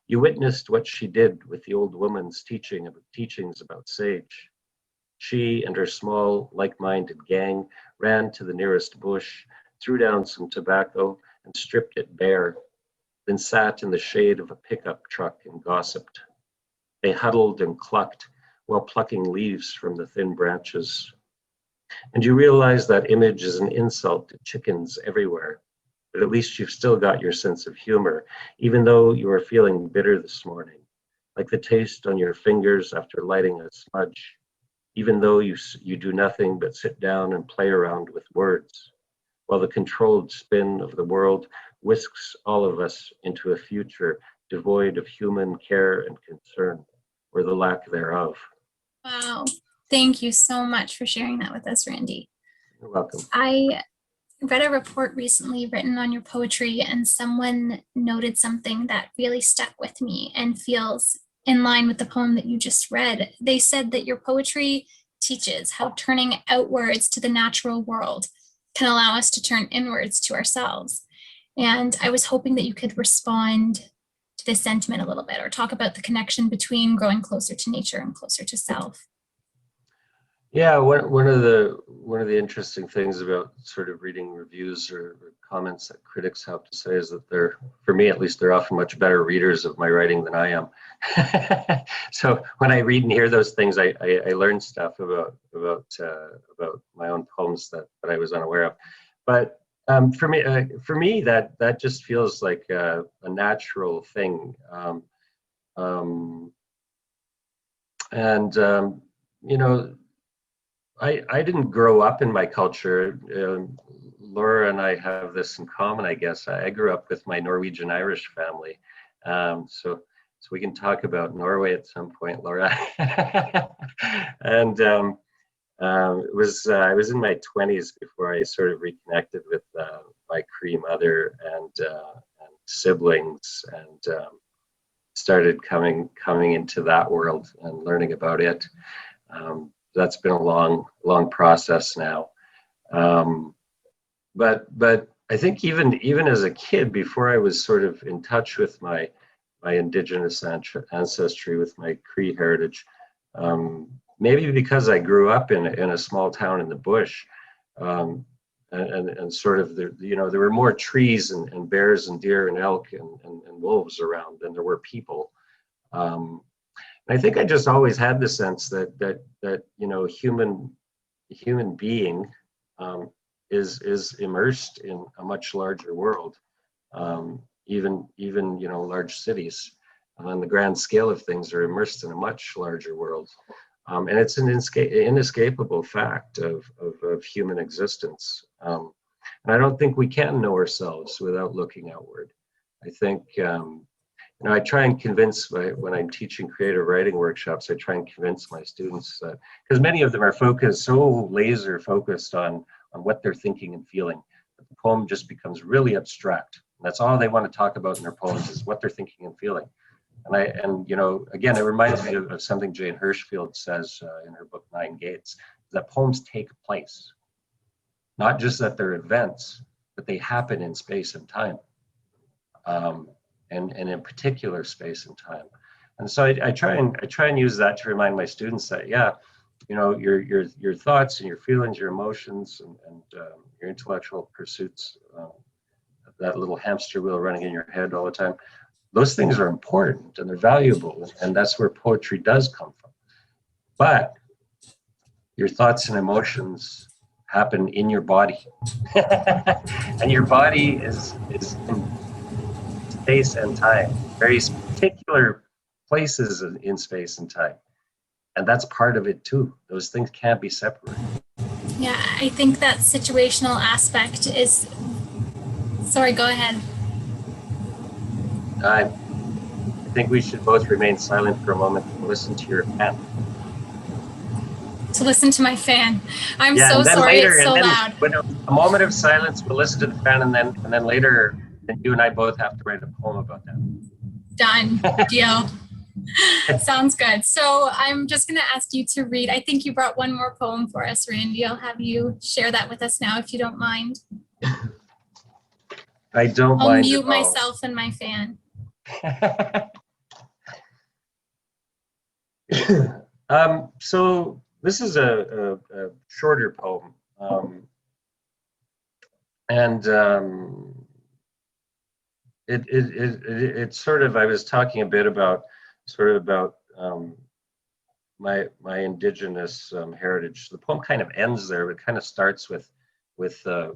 You witnessed what she did with the old woman's teachings about sage. She and her small, like-minded gang ran to the nearest bush, threw down some tobacco, and stripped it bare, then sat in the shade of a pickup truck and gossiped. They huddled and clucked while plucking leaves from the thin branches. And you realize that image is an insult to chickens everywhere, but at least you've still got your sense of humor, even though you are feeling bitter this morning, like the taste on your fingers after lighting a smudge, even though you do nothing but sit down and play around with words, while the controlled spin of the world whisks all of us into a future devoid of human care and concern, or the lack thereof. Wow. Thank you so much for sharing that with us, Randy. You're welcome. I read a report recently written on your poetry, and someone noted something that really stuck with me and feels in line with the poem that you just read. They said that your poetry teaches how turning outwards to the natural world can allow us to turn inwards to ourselves. And I was hoping that you could respond to this sentiment a little bit, or talk about the connection between growing closer to nature and closer to self. Yeah, one of the interesting things about sort of reading reviews or comments that critics have to say is that they're, for me at least, they're often much better readers of my writing than I am. So when I read and hear those things, I learn stuff about my own poems that I was unaware of. But for me, that just feels like a natural thing. You know, I didn't grow up in my culture. Laura and I have this in common, I guess. I grew up with my Norwegian Irish family. So we can talk about Norway at some point, Laura. And I was in my 20s before I sort of reconnected with my Cree mother and siblings, and started coming into that world and learning about it. That's been a long process now. But I think even as a kid, before I was sort of in touch with my indigenous ancestry, with my Cree heritage, maybe because I grew up in a small town in the bush, and sort of there were more trees and bears and deer and elk and wolves around than there were people. I think I just always had the sense that human being is immersed in a much larger world, even large cities on the grand scale of things are immersed in a much larger world, and it's an inescapable fact of human existence. And I don't think we can know ourselves without looking outward. I think. I try and convince when I'm teaching creative writing workshops, I try and convince my students that, because many of them are so laser focused on what they're thinking and feeling, that the poem just becomes really abstract. That's all they want to talk about in their poems is what they're thinking and feeling. And again, it reminds me of something Jane Hirschfield says in her book, 9 Gates, that poems take place. Not just that they're events, but they happen in space and time. And in particular space and time. And so I try and use that to remind my students that, yeah, your thoughts and your feelings, your emotions and your intellectual pursuits, that little hamster wheel running in your head all the time, those things are important and they're valuable, and that's where poetry does come from. But your thoughts and emotions happen in your body. And your body is space and time, very particular places in space and time. And that's part of it too. Those things can't be separated. Yeah, I think that situational aspect is, sorry, go ahead. I think we should both remain silent for a moment and listen to your fan. To listen to my fan. I'm Yeah, so and then sorry, later, it's so and then loud. when a moment of silence, we'll listen to the fan, and then later, then you and I both have to write a poem about that. Done. Deal. Sounds good. So I'm just going to ask you to read. I think you brought one more poem for us, Randy. I'll have you share that with us now, if you don't mind. I don't I'll mind mute at all. myself and my fan. So this is a shorter poem, and it sort of, I was talking a bit about my indigenous heritage. The poem kind of ends there, but it kind of starts with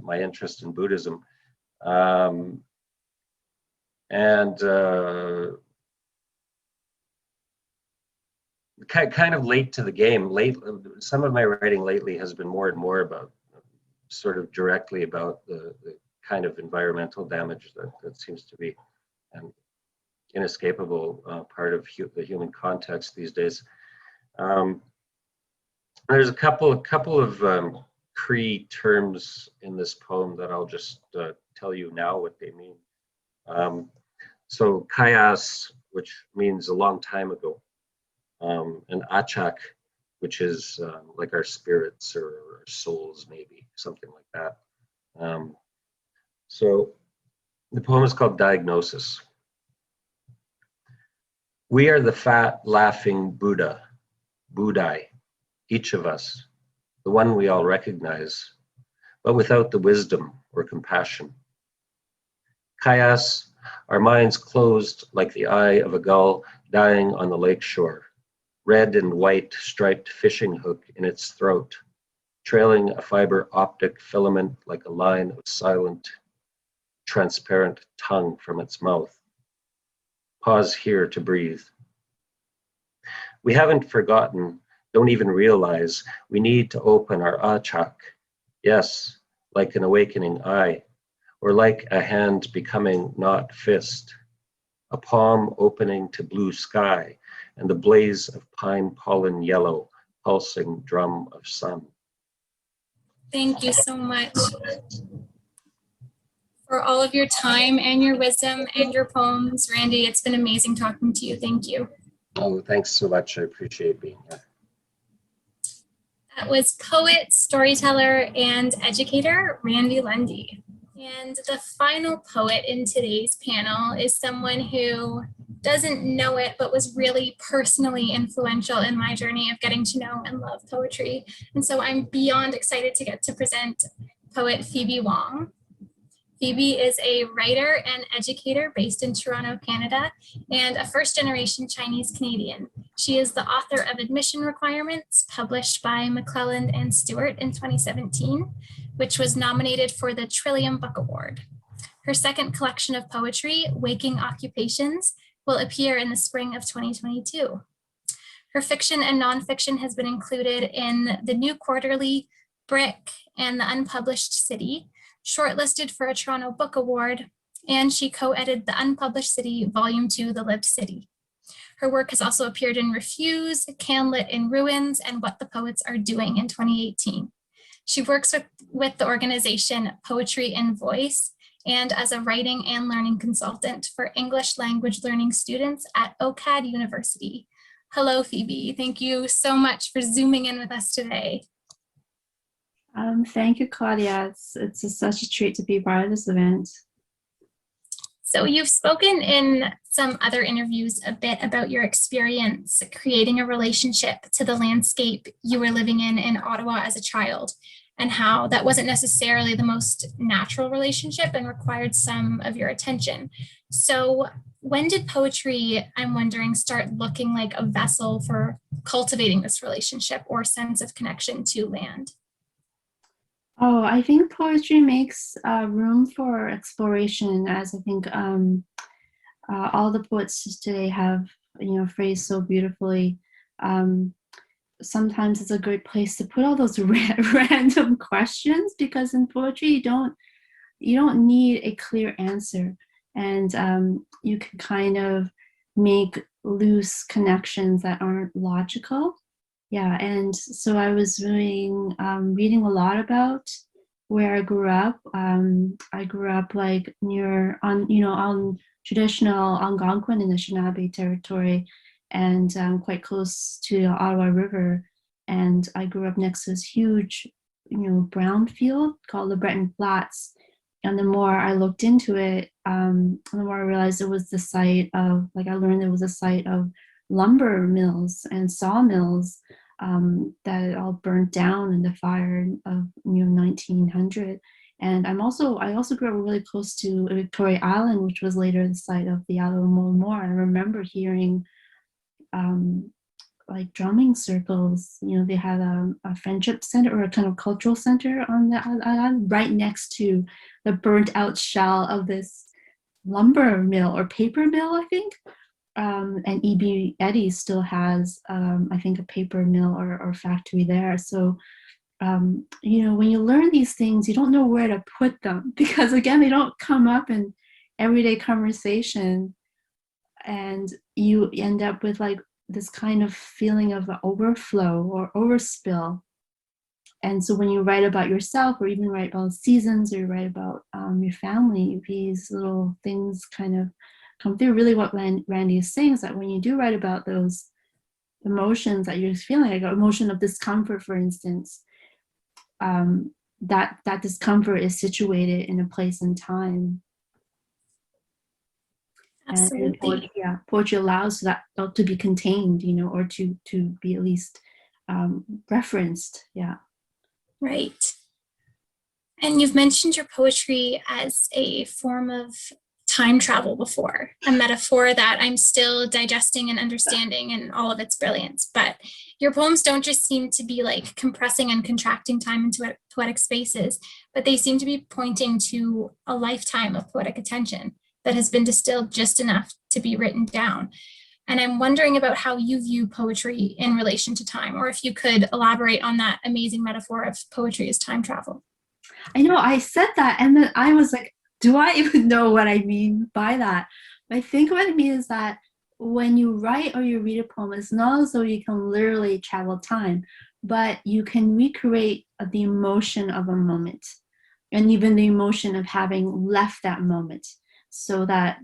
my interest in Buddhism, and kind of late to the game. Some of my writing lately has been more and more about sort of directly about the kind of environmental damage that seems to be an inescapable part of the human context these days. There's a couple of Cree terms in this poem that I'll just tell you now what they mean. So kayas, which means a long time ago, and achak, which is like our spirits or our souls, maybe something like that. So the poem is called Diagnosis. We are the fat, laughing Buddha, Budai, each of us, the one we all recognize, but without the wisdom or compassion. Kayas, our minds closed like the eye of a gull dying on the lake shore, red and white striped fishing hook in its throat, trailing a fiber optic filament like a line of silent, transparent tongue from its mouth. Pause here to breathe. We haven't forgotten, don't even realize we need to open our achak. Yes, like an awakening eye, or like a hand becoming not fist, a palm opening to blue sky and the blaze of pine pollen yellow, pulsing drum of sun. Thank you so much for all of your time and your wisdom and your poems, Randy. It's been amazing talking to you. Thank you. Oh, thanks so much. I appreciate being here. That was poet, storyteller, and educator, Randy Lundy. And the final poet in today's panel is someone who doesn't know it, but was really personally influential in my journey of getting to know and love poetry. And so I'm beyond excited to get to present poet Phoebe Wong. Phoebe is a writer and educator based in Toronto, Canada, and a first-generation Chinese Canadian. She is the author of Admission Requirements, published by McClelland and Stewart in 2017, which was nominated for the Trillium Book Award. Her second collection of poetry, Waking Occupations, will appear in the spring of 2022. Her fiction and nonfiction has been included in the New Quarterly, Brick, and the Unpublished City, shortlisted for a Toronto Book Award, and she co-edited the Unpublished City, Volume 2, The Lived City. Her work has also appeared in Refuse, Canlit in Ruins, and What the Poets Are Doing in 2018. She works with the organization Poetry in Voice and as a writing and learning consultant for English language learning students at OCAD University. Hello, Phoebe. Thank you so much for Zooming in with us today. Thank you, Claudia. It's such a treat to be part of this event. So you've spoken in some other interviews a bit about your experience creating a relationship to the landscape you were living in Ottawa as a child, and how that wasn't necessarily the most natural relationship and required some of your attention. So when did poetry, I'm wondering, start looking like a vessel for cultivating this relationship or sense of connection to land? Oh, I think poetry makes room for exploration, as I think all the poets today have, phrased so beautifully. Sometimes it's a great place to put all those random questions, because in poetry you don't need a clear answer, and you can kind of make loose connections that aren't logical. Yeah, and so I was reading a lot about where I grew up. I grew up like on traditional Algonquin and Anishinaabe territory, and quite close to the Ottawa River. And I grew up next to this huge, brown field called the Breton Flats. And the more I looked into it, the more I realized it was the site of, I learned it was a site of lumber mills and sawmills that all burnt down in the fire of 1900. And I also grew up really close to Victoria Island, which was later the site of the Alamo Moor. I remember hearing drumming circles. They had a friendship center or a kind of cultural center on the island, right next to the burnt out shell of this lumber mill or paper mill, I think. And E.B. Eddy still has, I think, a paper mill or factory there. So when you learn these things, you don't know where to put them because, again, they don't come up in everyday conversation, and you end up with like this kind of feeling of overflow or overspill. And so when you write about yourself, or even write about seasons, or you write about your family, these little things kind of come through. Really what Randy is saying is that when you do write about those emotions that you're feeling, like an emotion of discomfort, for instance, that discomfort is situated in a place and time. Absolutely. And poetry allows that to be contained, or to be at least referenced. Yeah. Right. And you've mentioned your poetry as a form of time travel before, a metaphor that I'm still digesting and understanding in all of its brilliance. But your poems don't just seem to be like compressing and contracting time into poetic spaces, but they seem to be pointing to a lifetime of poetic attention that has been distilled just enough to be written down. And I'm wondering about how you view poetry in relation to time, or if you could elaborate on that amazing metaphor of poetry as time travel. I know I said that, and then I was like, do I even know what I mean by that? I think what I mean is that when you write or you read a poem, it's not as though you can literally travel time, but you can recreate the emotion of a moment, and even the emotion of having left that moment, so that,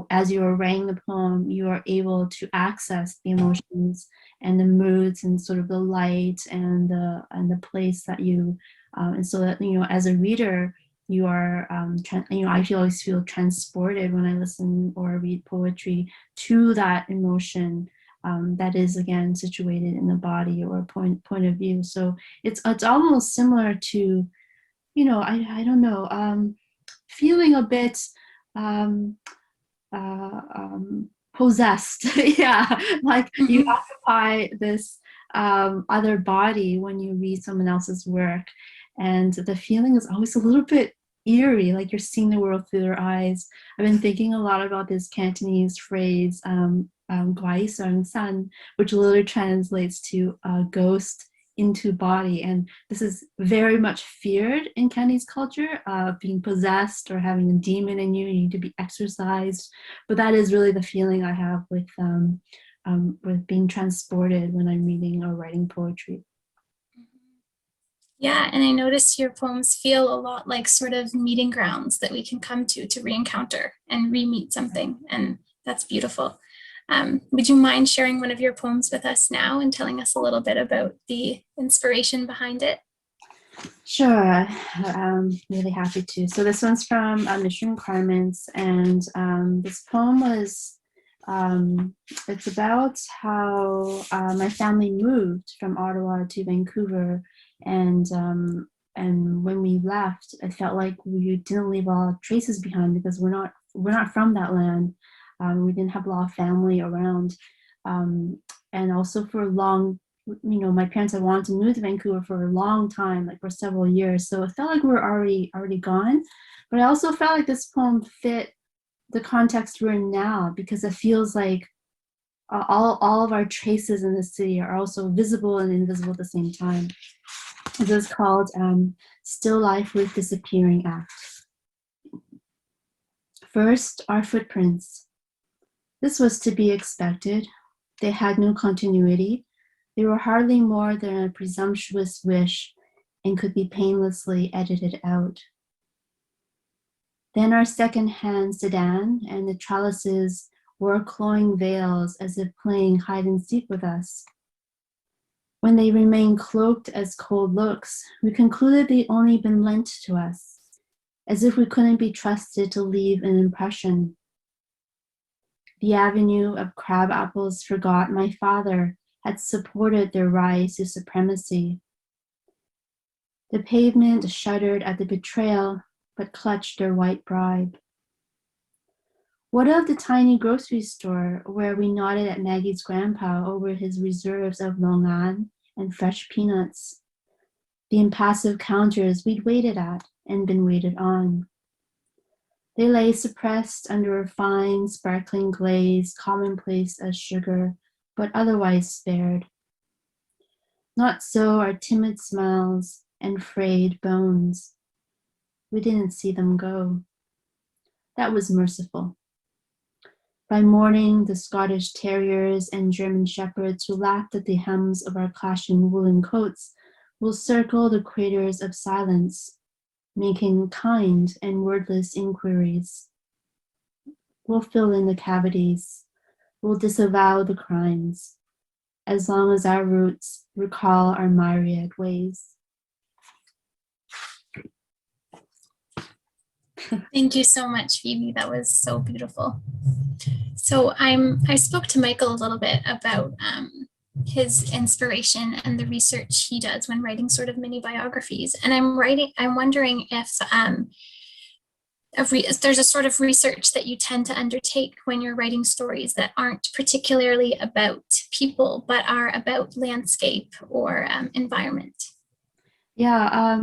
as you're writing the poem, you are able to access the emotions and the moods and sort of the light and the place that you, and so that, as a reader, you are, I always feel transported when I listen or read poetry to that emotion that is, again, situated in the body or point of view. So it's almost similar to, I don't know, feeling a bit possessed. Yeah, like you occupy this other body when you read someone else's work, and the feeling is always a little bit eerie, like you're seeing the world through their eyes. I've been thinking a lot about this Cantonese phrase, "guai sung san," which literally translates to ghost into body, and this is very much feared in Cantonese culture, being possessed or having a demon in you. You need to be exorcised, but that is really the feeling I have with being transported when I'm reading or writing poetry. Yeah, and I notice your poems feel a lot like sort of meeting grounds that we can come to re-encounter and re-meet something, and that's beautiful. Would you mind sharing one of your poems with us now and telling us a little bit about the inspiration behind it? Sure, really happy to. So this one's from Mission Requirements, and this poem was, it's about how my family moved from Ottawa to Vancouver, and when we left, I felt like we didn't leave all traces behind because we're not from that land. We didn't have a lot of family around, and also for a long, my parents had wanted to move to Vancouver for a long time, like for several years. So it felt like we were already gone. But I also felt like this poem fit the context we're in now, because it feels like all of our traces in the city are also visible and invisible at the same time. This is called Still Life with Disappearing Act. First, our footprints. This was to be expected. They had no continuity. They were hardly more than a presumptuous wish and could be painlessly edited out. Then our second-hand sedan and the trellises wore cloying veils as if playing hide-and-seek with us. When they remained cloaked as cold looks, we concluded they'd only been lent to us, as if we couldn't be trusted to leave an impression. The avenue of crab apples forgot my father had supported their rise to supremacy. The pavement shuddered at the betrayal, but clutched their white bribe. What of the tiny grocery store where we nodded at Maggie's grandpa over his reserves of longan and fresh peanuts? The impassive counters we'd waited at and been waited on. They lay suppressed under a fine, sparkling glaze, commonplace as sugar, but otherwise spared. Not so our timid smiles, and frayed bones. We didn't see them go. That was merciful. By morning, the Scottish terriers and German shepherds who laughed at the hems of our clashing woolen coats will circle the craters of silence, making kind and wordless inquiries. We'll fill in the cavities. We'll disavow the crimes, as long as our roots recall our myriad ways. Thank you so much, Phoebe. That was so beautiful. So I spoke to Michael a little bit about his inspiration and the research he does when writing sort of mini biographies. And I'm wondering if there's a sort of research that you tend to undertake when you're writing stories that aren't particularly about people, but are about landscape or environment. Yeah,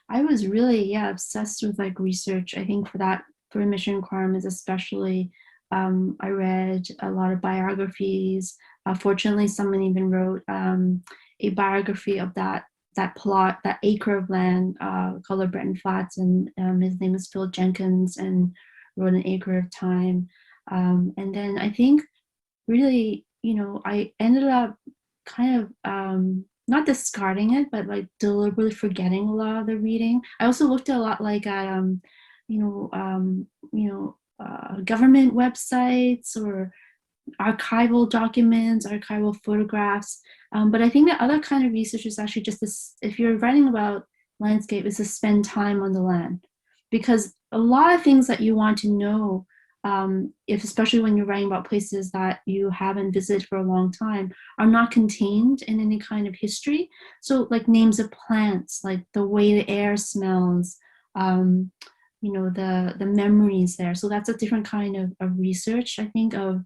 I was really, obsessed with like research. I think for admission requirements especially, I read a lot of biographies. Fortunately, someone even wrote a biography of that plot, that acre of land called the Breton Flats, and his name is Phil Jenkins, and wrote An Acre of Time. And then I think really, I ended up kind of not discarding it, but like deliberately forgetting a lot of the reading. I also looked a lot like at government websites or archival documents, archival photographs. But I think the other kind of research is actually just this, if you're writing about landscape, is to spend time on the land. Because a lot of things that you want to know, especially when you're writing about places that you haven't visited for a long time, are not contained in any kind of history. So like names of plants, like the way the air smells, the memories there. So that's a different kind of research, I think, of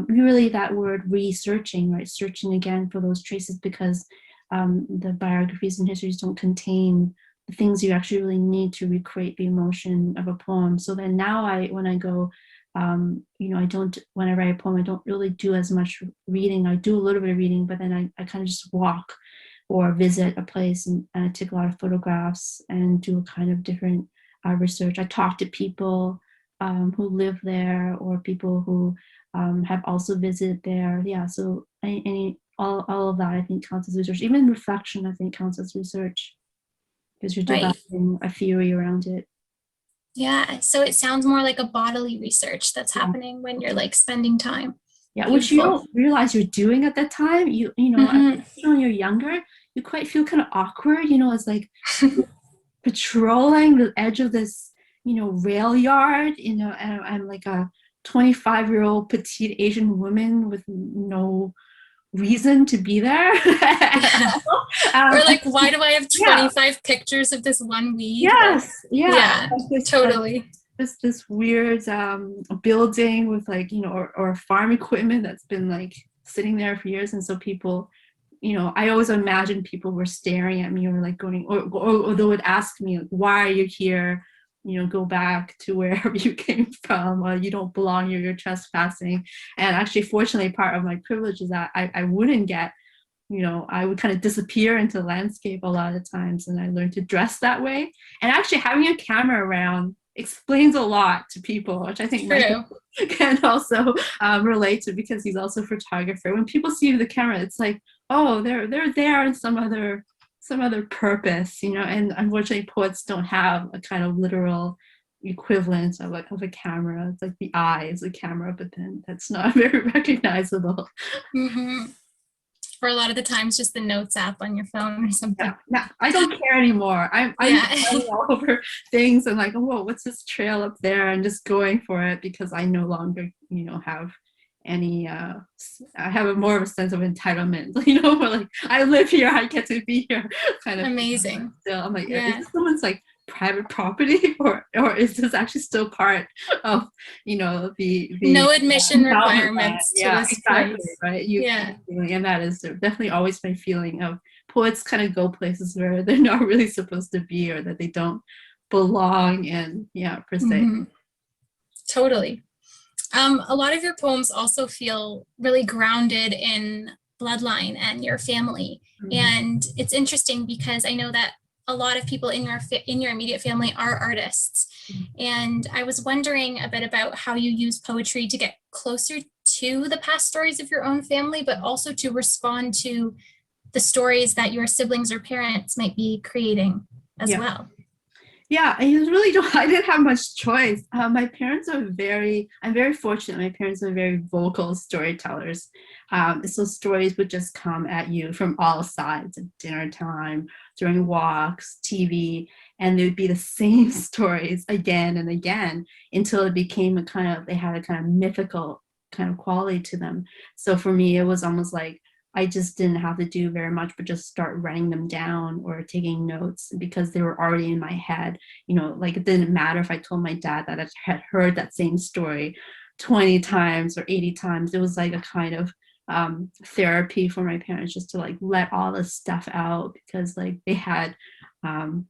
really that word researching, right? Searching again for those traces, because the biographies and histories don't contain the things you actually really need to recreate the emotion of a poem. So then now when I go, when I write a poem, I don't really do as much reading. I do a little bit of reading, but then I kind of just walk or visit a place, and I take a lot of photographs and do a kind of different research. I talk to people who live there, or people who have also visited there. Yeah, so all of that I think counts as research. Even reflection, I think, counts as research, because you're developing a theory around it. Yeah, so it sounds more like a bodily research that's happening when you're like spending time. Yeah, which you don't realize you're doing at that time. When you're younger, you quite feel kind of awkward. It's like patrolling the edge of this, rail yard. And I'm like a 25-year-old petite Asian woman with no reason to be there. Or like, why do I have 25 pictures of this one weed? Yes, yeah, totally. This weird building with like, or farm equipment that's been like sitting there for years. And so people, I always imagine people were staring at me, or like going, or they would ask me, like, why are you here? Go back to wherever you came from. You don't belong here, you're trespassing. And actually, fortunately, part of my privilege is that I wouldn't get, I would kind of disappear into the landscape a lot of times, and I learned to dress that way. And actually having a camera around explains a lot to people, which I think Michael can also relate to, because he's also a photographer. When people see the camera, it's like, oh, they're there in some other purpose, and unfortunately poets don't have a kind of literal equivalent of a camera. It's like the eye is a camera, but then that's not very recognizable. Mm-hmm. For a lot of the times, just the notes app on your phone or something. Yeah, I don't care anymore. I'm all over things and like, oh, what's this trail up there? And just going for it, because I no longer, have any I have more of a sense of entitlement, where like, I live here, I get to be here, kind of amazing. Still, I'm like, is this someone's like private property, or is this actually still part of the no admission requirements to this exactly place. Right? And that is definitely always my feeling of poets kind of go places where they're not really supposed to be, or that they don't belong in, per se. Mm-hmm. Totally. A lot of your poems also feel really grounded in bloodline and your family. Mm-hmm. And it's interesting because I know that a lot of people in your immediate family are artists. And I was wondering a bit about how you use poetry to get closer to the past stories of your own family, but also to respond to the stories that your siblings or parents might be creating as well. Yeah, I really don't. I didn't have much choice. My parents are I'm very fortunate. My parents are very vocal storytellers. So stories would just come at you from all sides at dinner time, during walks, TV, and they would be the same stories again and again until it became they had a kind of mythical kind of quality to them. So for me, it was almost like I just didn't have to do very much, but just start writing them down or taking notes because they were already in my head. Like it didn't matter if I told my dad that I had heard that same story 20 times or 80 times. It was like a kind of therapy for my parents just to like let all this stuff out because like they had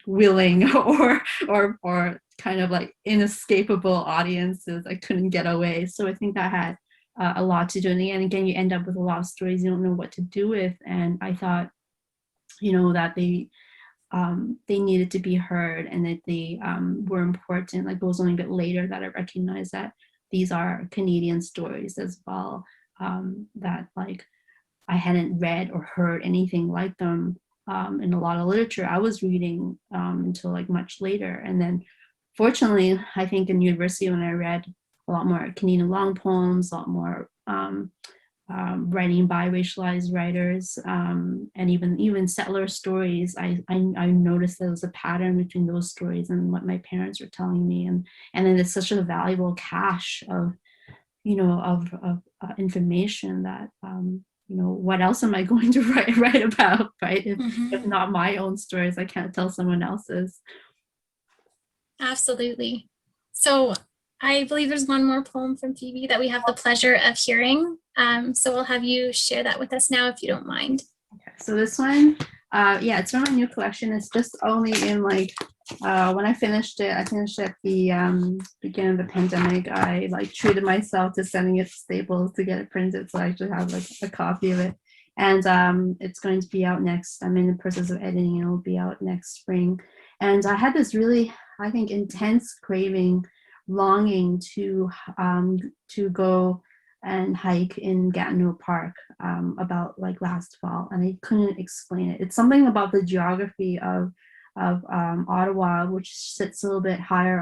willing or kind of like inescapable audiences. I couldn't get away. So I think that had a lot to do. And again, you end up with a lot of stories you don't know what to do with. And I thought, that they needed to be heard and that they were important. Like it was only a bit later that I recognized that these are Canadian stories as well, that like I hadn't read or heard anything like them in a lot of literature I was reading until like much later. And then fortunately, I think in university when I read a lot more Canadian long poems, a lot more writing by racialized writers, and even settler stories. I noticed there was a pattern between those stories and what my parents were telling me, and then it's such a valuable cache of information that what else am I going to write about, right? If not my own stories, I can't tell someone else's. Absolutely. So I believe there's one more poem from Phoebe that we have the pleasure of hearing. So we'll have you share that with us now, if you don't mind. Okay, so this one, it's from my new collection. It's just only in like, when I finished it at the beginning of the pandemic. I like treated myself to sending it to Staples to get it printed. So I actually have like a copy of it. And it's going to be out next. I'm in the process of editing and it'll be out next spring. And I had this really, I think, intense craving, longing to go and hike in Gatineau Park about like last fall, and I couldn't explain it. It's something about the geography of Ottawa, which sits a little bit higher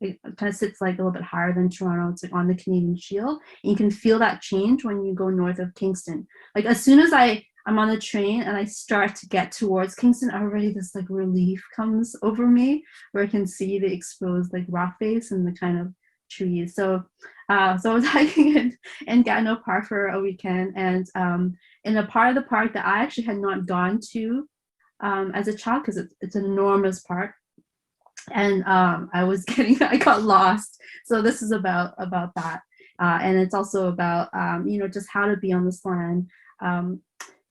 it kind of sits like a little bit higher than Toronto. It's like on the Canadian Shield, and you can feel that change when you go north of Kingston. Like as soon as I'm on the train and I start to get towards Kingston, already this like relief comes over me where I can see the exposed like rock face and the kind of trees. So I was hiking in Gatineau Park for a weekend, and in a part of the park that I actually had not gone to as a child, because it's an enormous park, and I got lost. So this is about that, and it's also about just how to be on this land.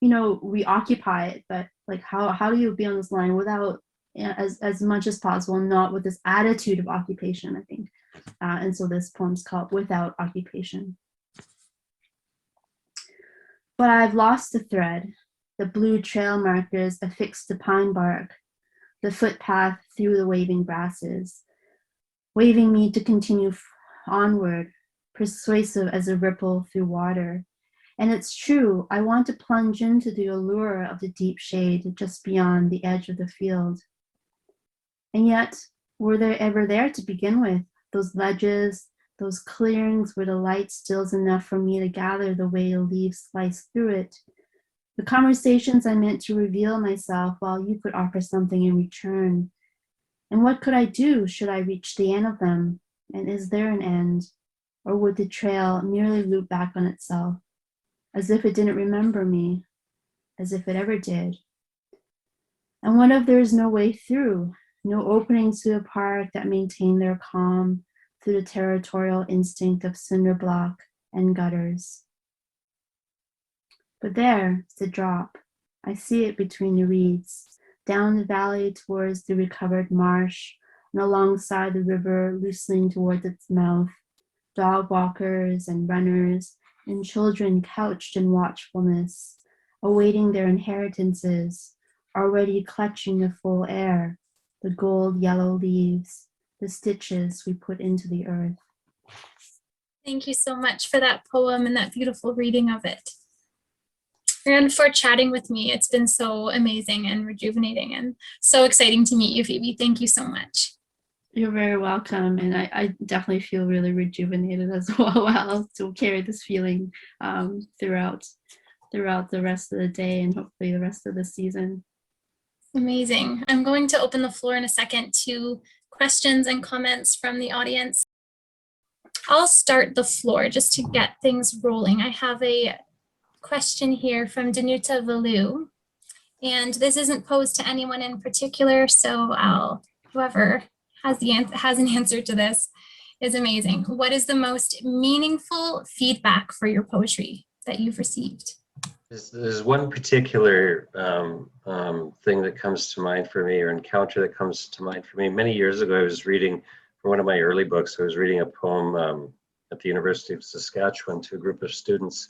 We occupy it, but like how do you be on this land without as much as possible, not with this attitude of occupation, I think. And so this poem's called Without Occupation. But I've lost the thread, the blue trail markers affixed to pine bark, the footpath through the waving grasses, waving me to continue onward, persuasive as a ripple through water. And it's true, I want to plunge into the allure of the deep shade just beyond the edge of the field. And yet, were they ever there to begin with? Those ledges, those clearings where the light stills enough for me to gather the way the leaves slice through it. The conversations I meant to reveal myself while you could offer something in return. And what could I do should I reach the end of them? And is there an end? Or would the trail merely loop back on itself, as if it didn't remember me, as if it ever did? And what if there is no way through? No openings to the park that maintain their calm through the territorial instinct of cinder block and gutters. But there's the drop. I see it between the reeds, down the valley towards the recovered marsh, and alongside the river loosening towards its mouth, dog walkers and runners, and children couched in watchfulness, awaiting their inheritances, already clutching the full air, the gold yellow leaves, the stitches we put into the earth. Thank you so much for that poem and that beautiful reading of it. And for chatting with me. It's been so amazing and rejuvenating and so exciting to meet you, Phoebe. Thank you so much. You're very welcome. And I definitely feel really rejuvenated as well to carry this feeling throughout the rest of the day and hopefully the rest of the season. Amazing. I'm going to open the floor in a second to questions and comments from the audience. I'll start the floor just to get things rolling. I have a question here from Danuta Valu, and this isn't posed to anyone in particular, so whoever has an answer to this is amazing. What is the most meaningful feedback for your poetry that you've received? There's one particular thing that comes to mind for me, or encounter that comes to mind for me. Many years ago, I was reading, for one of my early books, I was reading a poem at the University of Saskatchewan to a group of students.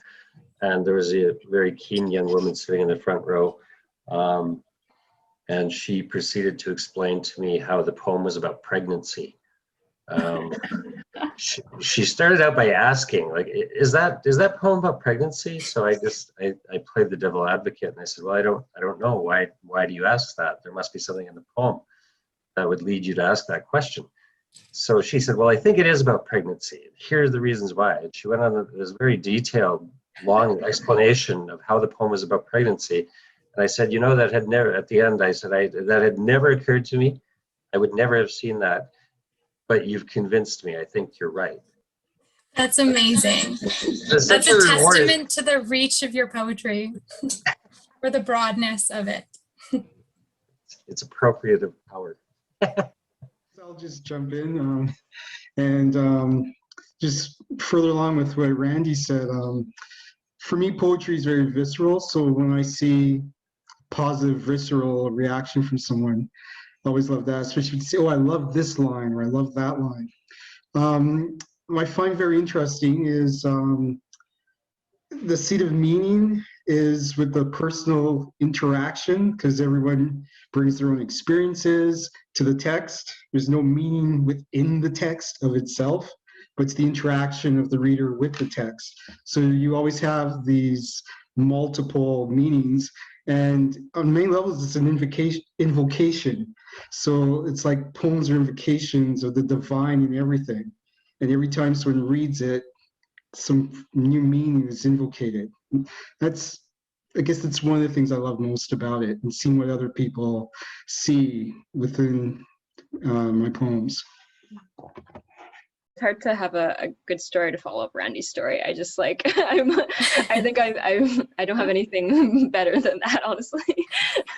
And there was a very keen young woman sitting in the front row. And she proceeded to explain to me how the poem was about pregnancy. She started out by asking, like, is that poem about pregnancy? So I played the devil advocate and I said, well, I don't know. Why do you ask that? There must be something in the poem that would lead you to ask that question. So she said, well, I think it is about pregnancy. Here's the reasons why. And she went on this very detailed, long explanation of how the poem was about pregnancy. And I said, that had never, at the end, I said, that had never occurred to me. I would never have seen that, but you've convinced me. I think you're right. That's amazing. That's a testament to the reach of your poetry or the broadness of it. It's appropriative power. I'll just jump in and just further along with what Randy said. For me, poetry is very visceral. So when I see positive visceral reaction from someone, I always love that. Especially if you say, oh, I love this line or I love that line. What I find very interesting is the seed of meaning is with the personal interaction, because everyone brings their own experiences to the text. There's no meaning within the text of itself, but it's the interaction of the reader with the text. So you always have these multiple meanings, and on many levels, it's an invocation. So it's like poems are invocations of the divine in everything. And every time someone reads it, some new meaning is invocated. I guess that's one of the things I love most about it, and seeing what other people see within my poems. It's hard to have a good story to follow up Randy's story. I just I think I don't have anything better than that, honestly.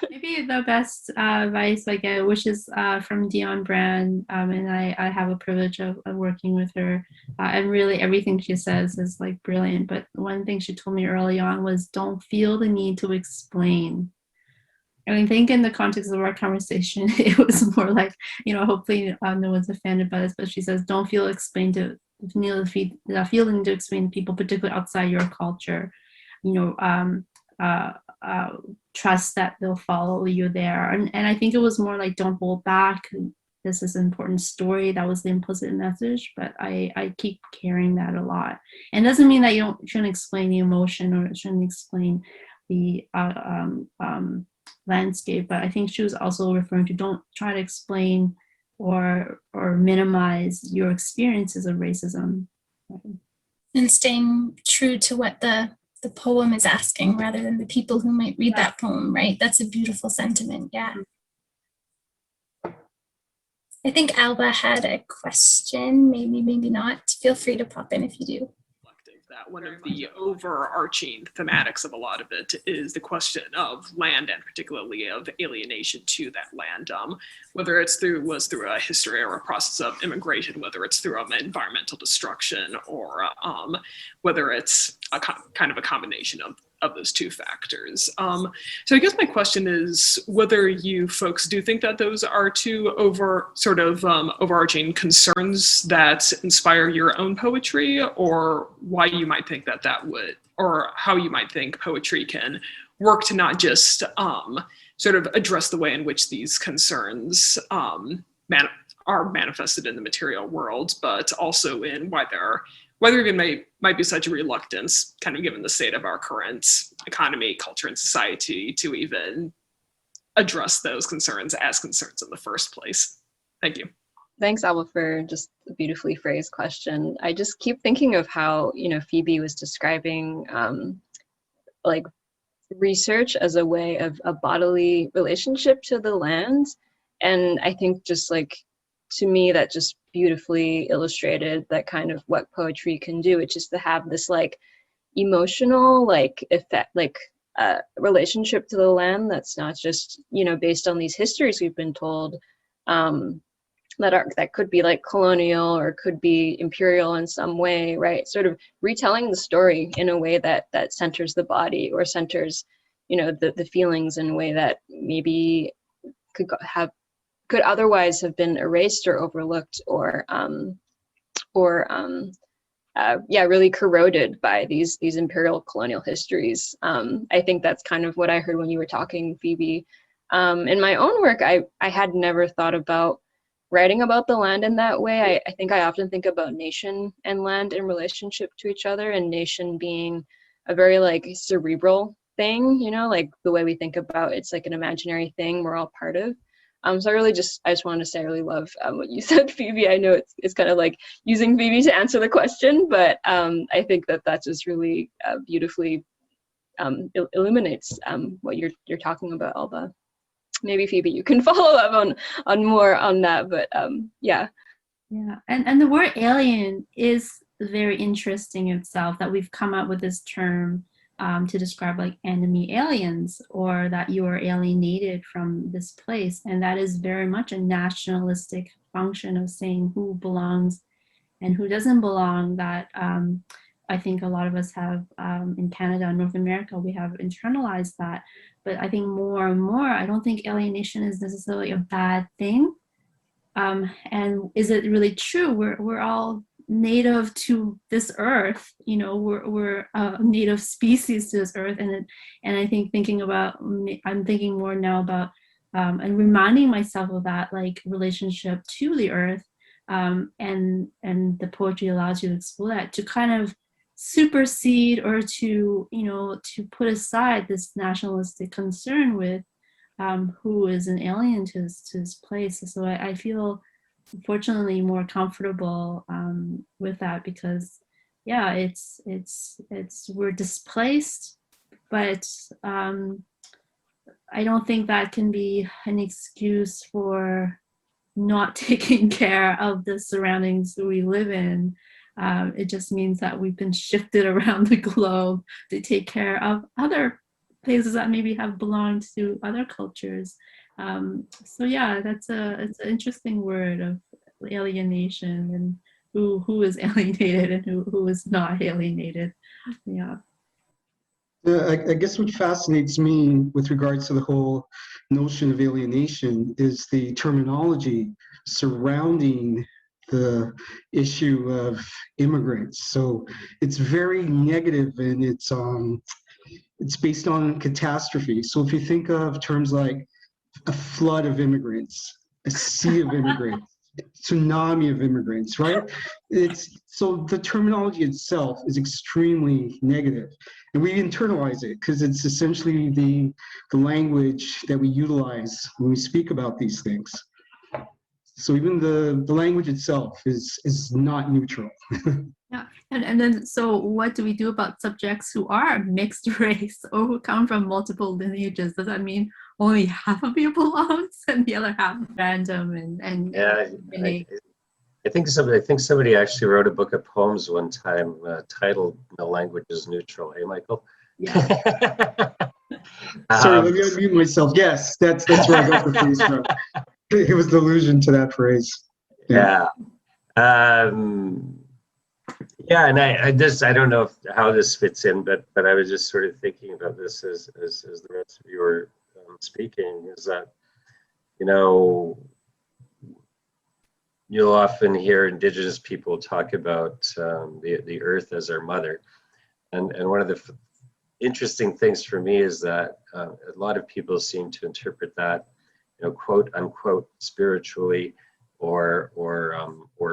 Maybe the best advice I get, which is from Dion Brand, and I have a privilege of working with her, and really everything she says is like brilliant. But one thing she told me early on was, don't feel the need to explain. I think in the context of our conversation, it was more like, hopefully no one's offended by this, but she says, don't feel feeling to explain to people, particularly outside your culture, trust that they'll follow you there. And I think it was more like, don't hold back. This is an important story. That was the implicit message, but I keep carrying that a lot. And it doesn't mean that you shouldn't explain the emotion or shouldn't explain the landscape, but I think she was also referring to, don't try to explain or minimize your experiences of racism. And staying true to what the poem is asking rather than the people who might read that poem, right? That's a beautiful sentiment, yeah. I think Alba had a question, maybe not. Feel free to pop in if you do. That one of the overarching thematics of a lot of it is the question of land, and particularly of alienation to that land, whether it's was through a history or a process of immigration, whether it's through environmental destruction, or whether it's a kind of a combination of those two factors. So I guess my question is whether you folks do think that those are two overarching concerns that inspire your own poetry, or why you might think that would, or how you might think poetry can work to not just sort of address the way in which these concerns are manifested in the material world, but also in why there even might be such a reluctance, kind of given the state of our current economy, culture, and society, to even address those concerns as concerns in the first place. Thank you. Thanks, Alba, for just a beautifully phrased question. I just keep thinking of how, Phoebe was describing like research as a way of a bodily relationship to the land. And I think just like, to me, that just beautifully illustrated that kind of what poetry can do. It's just to have this like emotional like effect, like relationship to the land that's not just, based on these histories we've been told, that could be like colonial or could be imperial in some way, right? Sort of retelling the story in a way that centers the body, or centers, the feelings in a way that maybe could otherwise have been erased or overlooked, or really corroded by these imperial colonial histories. I think that's kind of what I heard when you were talking, Phoebe. In my own work, I had never thought about writing about the land in that way. I think I often think about nation and land in relationship to each other, and nation being a very like cerebral thing, like the way we think about it's like an imaginary thing we're all part of. So I just wanted to say I really love what you said, Phoebe. I know it's kind of like using Phoebe to answer the question, but I think that just really beautifully illuminates what you're talking about, Alba. Maybe Phoebe, you can follow up on more on that, but yeah. Yeah, and the word alien is very interesting itself, that we've come up with this term to describe like enemy aliens, or that you are alienated from this place. And that is very much a nationalistic function of saying who belongs and who doesn't belong, that I think a lot of us have in Canada and North America, we have internalized that. But I think more and more, I don't think alienation is necessarily a bad thing. And is it really true? We're all native to this earth, we're a native species to this earth. And I think I'm thinking more now about and reminding myself of that like relationship to the earth. And the poetry allows you to explore that, to kind of supersede or to put aside this nationalistic concern with who is an alien to this place. So I feel fortunately more comfortable with that, because yeah, it's we're displaced, but I don't think that can be an excuse for not taking care of the surroundings we live in. It just means that we've been shifted around the globe to take care of other places that maybe have belonged to other cultures. So yeah, it's an interesting word of alienation, and who is alienated and who is not alienated. Yeah. I guess what fascinates me with regards to the whole notion of alienation is the terminology surrounding the issue of immigrants. So it's very negative, and it's based on catastrophe. So if you think of terms like a flood of immigrants, a sea of immigrants, tsunami of immigrants, right? So the terminology itself is extremely negative, and we internalize it because it's essentially the language that we utilize when we speak about these things. So even the language itself is not neutral. Yeah, and then so what do we do about subjects who are mixed race or who come from multiple lineages? Does that mean only half of you belongs and the other half random and Yeah, I think somebody actually wrote a book of poems one time titled "No Language is Neutral." Hey, Michael. Yeah. Sorry, let me unmute myself. Yes, that's where I got the phrase from. It was the allusion to that phrase. Yeah. Yeah, and I don't know how this fits in, but I was just sort of thinking about this as the rest of you were speaking, is that, you'll often hear Indigenous people talk about the earth as our mother, and one of the interesting things for me is that a lot of people seem to interpret that, quote unquote, spiritually or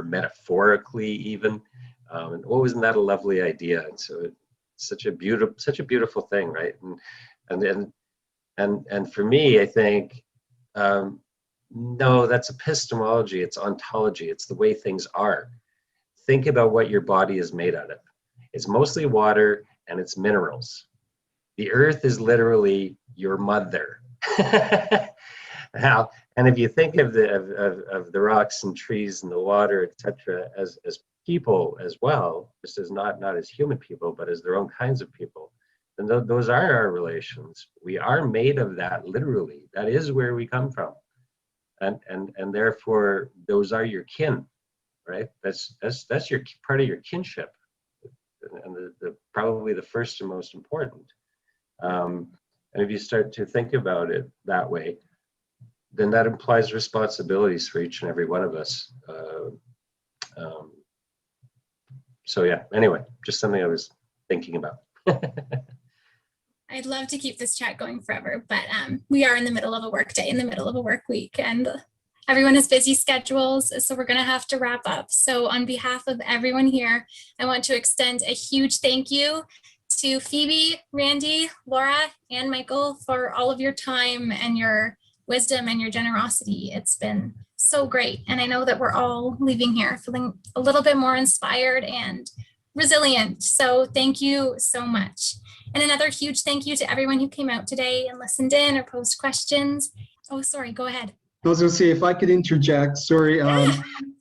metaphorically even. And wasn't that a lovely idea? And so it's such a beautiful thing, right? And for me, I think, no, that's epistemology. It's ontology. It's the way things are. Think about what your body is made out of. It's mostly water and it's minerals. The earth is literally your mother. Now, and if you think of the rocks and trees and the water, etc., as people as well, just as not as human people, but as their own kinds of people, then those are our relations. We are made of that, literally. That is where we come from, and therefore those are your kin, right? That's your part of your kinship, and the probably the first and most important. And if you start to think about it that way, then that implies responsibilities for each and every one of us. So yeah, anyway, just something I was thinking about. I'd love to keep this chat going forever, but we are in the middle of a work day, in the middle of a work week, and everyone has busy schedules, so we're going to have to wrap up. So on behalf of everyone here, I want to extend a huge thank you to Phoebe, Randy, Laura, and Michael for all of your time and your wisdom and your generosity. It's been so great. And I know that we're all leaving here feeling a little bit more inspired and resilient. So thank you so much. And another huge thank you to everyone who came out today and listened in or posed questions. Oh, sorry, go ahead. I was going to say, if I could interject, sorry.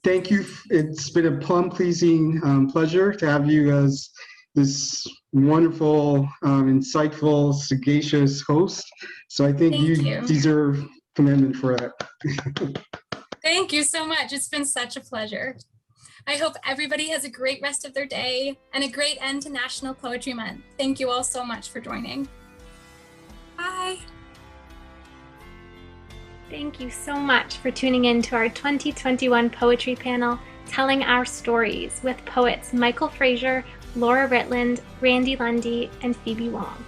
Thank you. It's been a plum-pleasing pleasure to have you as this wonderful, insightful, sagacious host. So I think you deserve commendation for that. Thank you so much. It's been such a pleasure. I hope everybody has a great rest of their day and a great end to National Poetry Month. Thank you all so much for joining. Bye. Thank you so much for tuning in to our 2021 poetry panel, Telling Our Stories, with poets Michael Fraser, Laura Ritland, Randy Lundy, and Phoebe Wong.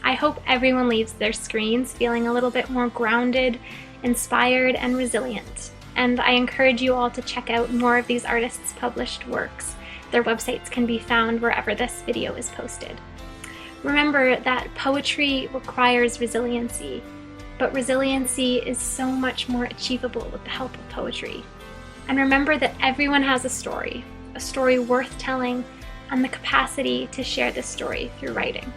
I hope everyone leaves their screens feeling a little bit more grounded, inspired, and resilient. And I encourage you all to check out more of these artists' published works. Their websites can be found wherever this video is posted. Remember that poetry requires resiliency, but resiliency is so much more achievable with the help of poetry. And remember that everyone has a story worth telling, and the capacity to share this story through writing.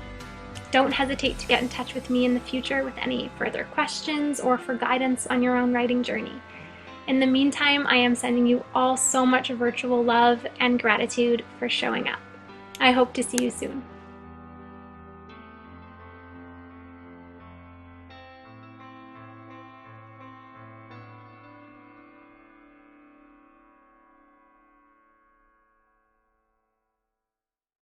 Don't hesitate to get in touch with me in the future with any further questions or for guidance on your own writing journey. In the meantime, I am sending you all so much virtual love and gratitude for showing up. I hope to see you soon.